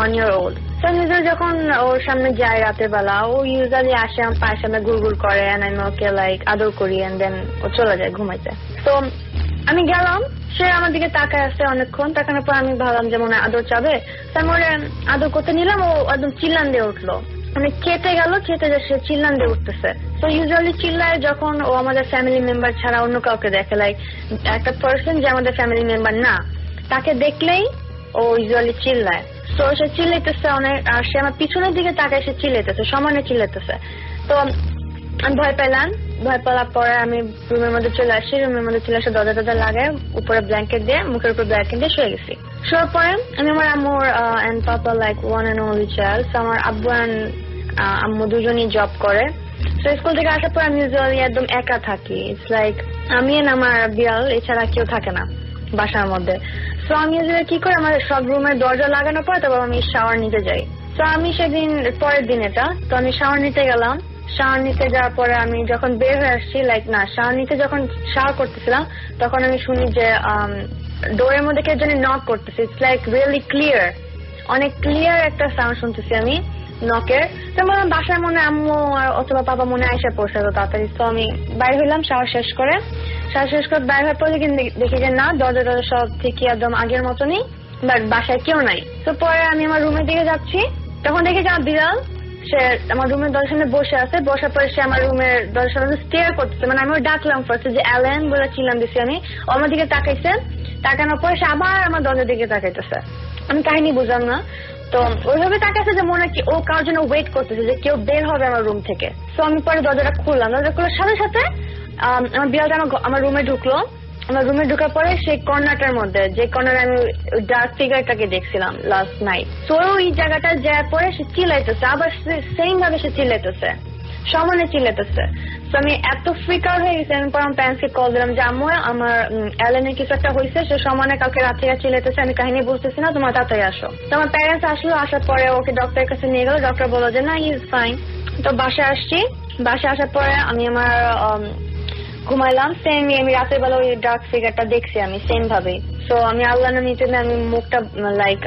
1 year old. তো আমি যখন ওর সামনে যাই রাতের বেলা, ও ইউজুয়ালি আসে আমার পায়ের সামনে গুড়গুড় করে, and আমি ওকে লাইক আদর করি, and then ও চলে যায় ঘুমাইতে। তো আমি গেলাম, সে আমার দিকে তাকায় আসছে অনেকক্ষণ। তাকানোর পর আমি ভাবলাম যে মনে হয় আদর চাবে। তারপরে আদর করতে নিলাম, ও একদম চিল্লান দিয়ে উঠলো। মানে খেতে গেল, খেতে যে সে চিল্লান দিয়ে উঠতেছে। তো ইউজুয়ালি চিল্লায় যখন ও আমাদের ফ্যামিলি মেম্বার ছাড়া অন্য কাউকে দেখে, লাইক একটা পার্সন যে আমাদের ফ্যামিলি মেম্বার না, তাকে দেখলেই ও ইউজুয়ালি চিল্লায়। তো সে চিল্লাইতেছে অনেক, আর সে আমার পিছনের দিকে তাকায়, সে চিল্লাইতেছে, সমানে চিল্লাইতেছে। তো আমি ভয় পেলাম। ভয় পেলার পরে আমি রুমের মধ্যে চলে আসি। রুমের মধ্যে চলে আসে দরজা লাগায়, উপরে ব্ল্যাঙ্কেট দিয়ে, মুখের উপর ব্ল্যাঙ্কেট দিয়ে শুয়ে গেছি। শোয়ার পরে আমি আমার আম্মুর and papa like one and only child. আমার আব্বু এন্ড আম্মু দুজনই জব করে। তো স্কুল থেকে আসার পর আমি ইউজুয়ালি একদম একা থাকি। ইটস লাইক আমি এন্ড আমার বিড়াল, এছাড়া কেউ থাকে না বাসার মধ্যে। তো আমি কি করে, আমার সব রুমের দরজা লাগানোর পর তারপর আমি শাওয়ার নিতে যাই। তো আমি সেদিন পরের দিন এটা, তো আমি শাওয়ার নিতে গেলাম। শাওয়ার নিতে যাওয়ার পরে আমি যখন বের হয়ে আসছি, লাইক না শাওয়ার নিতে যখন শাওয়ার করতেছিলাম, তখন আমি শুনি যে ডোরের মধ্যে কেউ যেন নক করতেছে। ইটস লাইক রিয়েলি ক্লিয়ার, অনেক ক্লিয়ার একটা সাউন্ড শুনতেছি আমি নকের। তো আমার বাসায় মনে আম্মু আর অথবা বাবা মনে আইসা পড়ছে তো তাড়াতাড়ি। তো আমি বাইর হইলাম শাওয়ার শেষ করে বাইর হওয়ার পরে দেখি যে না, দরজা সব থেকে একদম আগের মতনই, বাট বাসায় কেউ নাই। তো পরে আমি আমার রুমের দিকে যাচ্ছি, তখন দেখি যে আমার বিড়াল সে আমার রুমের দরজার সামনে বসে আছে। বসার পরে সে আমার রুমের দরজার সামনে স্টেয়ার করতেছে। মানে আমি ডাকলাম ফার্স্টে যে অ্যালেন বলে চিল্লাম দিছি আমি, আমার দিকে তাকাইছে। তাকানোর পরে সে আবার আমার দরজার দিকে তাকাইতেছে। আমি কাহিনী বুঝলাম না। তো ওইভাবে তাকাইছে যে মনে কি ও কারোর জন্য ওয়েট করতেছে যে কেউ বের হবে আমার রুম থেকে। তো আমি পরে দরজাটা খুললাম। দরজা খোলার সাথে সাথে আমার বিড়ালটা আমার রুমে ঢুকলো। আমার রুমে ঢোকার পরে সেই কর্নারটার মধ্যে, যে কর্নারে আমি ডার্ক ফিগারটাকে দেখছিলাম লাস্ট নাইট, তো ওই জায়গাটা যাওয়ার পরে সে চিল্লাইতেছে, আবার সেম ভাবে সে চিল্লাইতেছে, সমানে চিল্লাইতেছে। তো আমি এত ফ্রিক আউট হয়ে গেছি। আমি পরে আমার প্যারেন্টসকে কল দিলাম যে আম্মু আমার অ্যালেনের কিছু একটা হয়েছে, সে সমানে কাউকে রাত থেকে চিল্লাইতেছে, আমি কাহিনী বুঝতেছি না, তোমার তাড়াতাড়ি আসো। তো আমার প্যারেন্টস আসলো, আসার পরে ওকে ডক্টরের কাছে নিয়ে গেল। ডক্টর বললো যে না হি ইজ ফাইন। তো বাসায় আসছি। বাসায় আসার পরে আমি আমার ঘুমাইলাম সেম আমি রাতের বেলা ওই ডার্ক ফিগারটা দেখছি আমি সেম ভাবে। সো আমি আল্লাহ নাম নিতে আমি মুখটা লাইক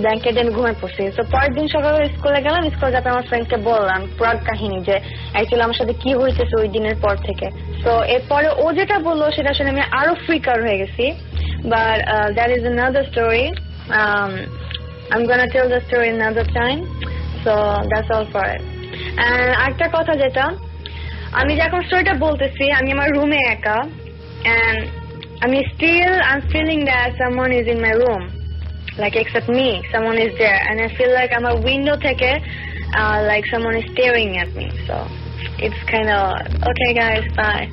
ব্ল্যাঙ্কেট দিয়ে ঘুমাই পড়ছি। তো পরের দিন সকালে স্কুলে গেলাম, স্কুলে যাতে আমার ফ্রেন্ডকে বললাম পুরো কাহিনী যে অ্যাকচুয়ালি আমার সাথে কি হয়েছে ওই দিনের পর থেকে। তো এরপরে ও যেটা বললো সেটা শুনে আমি আরো ফ্রিক আউট হয়ে গেছি। But that is another story. I'm gonna tell the story another time. So that's all for it. And আরেকটা কথা যেটা আমি যখন স্টোরিটা বলতেছি আমি আমার রুমে একা, and I'm feeling that someone is in my room, like except me, someone is there, and I feel like I'm a window থেকে like someone is staring at me. So it's kind of okay guys, bye.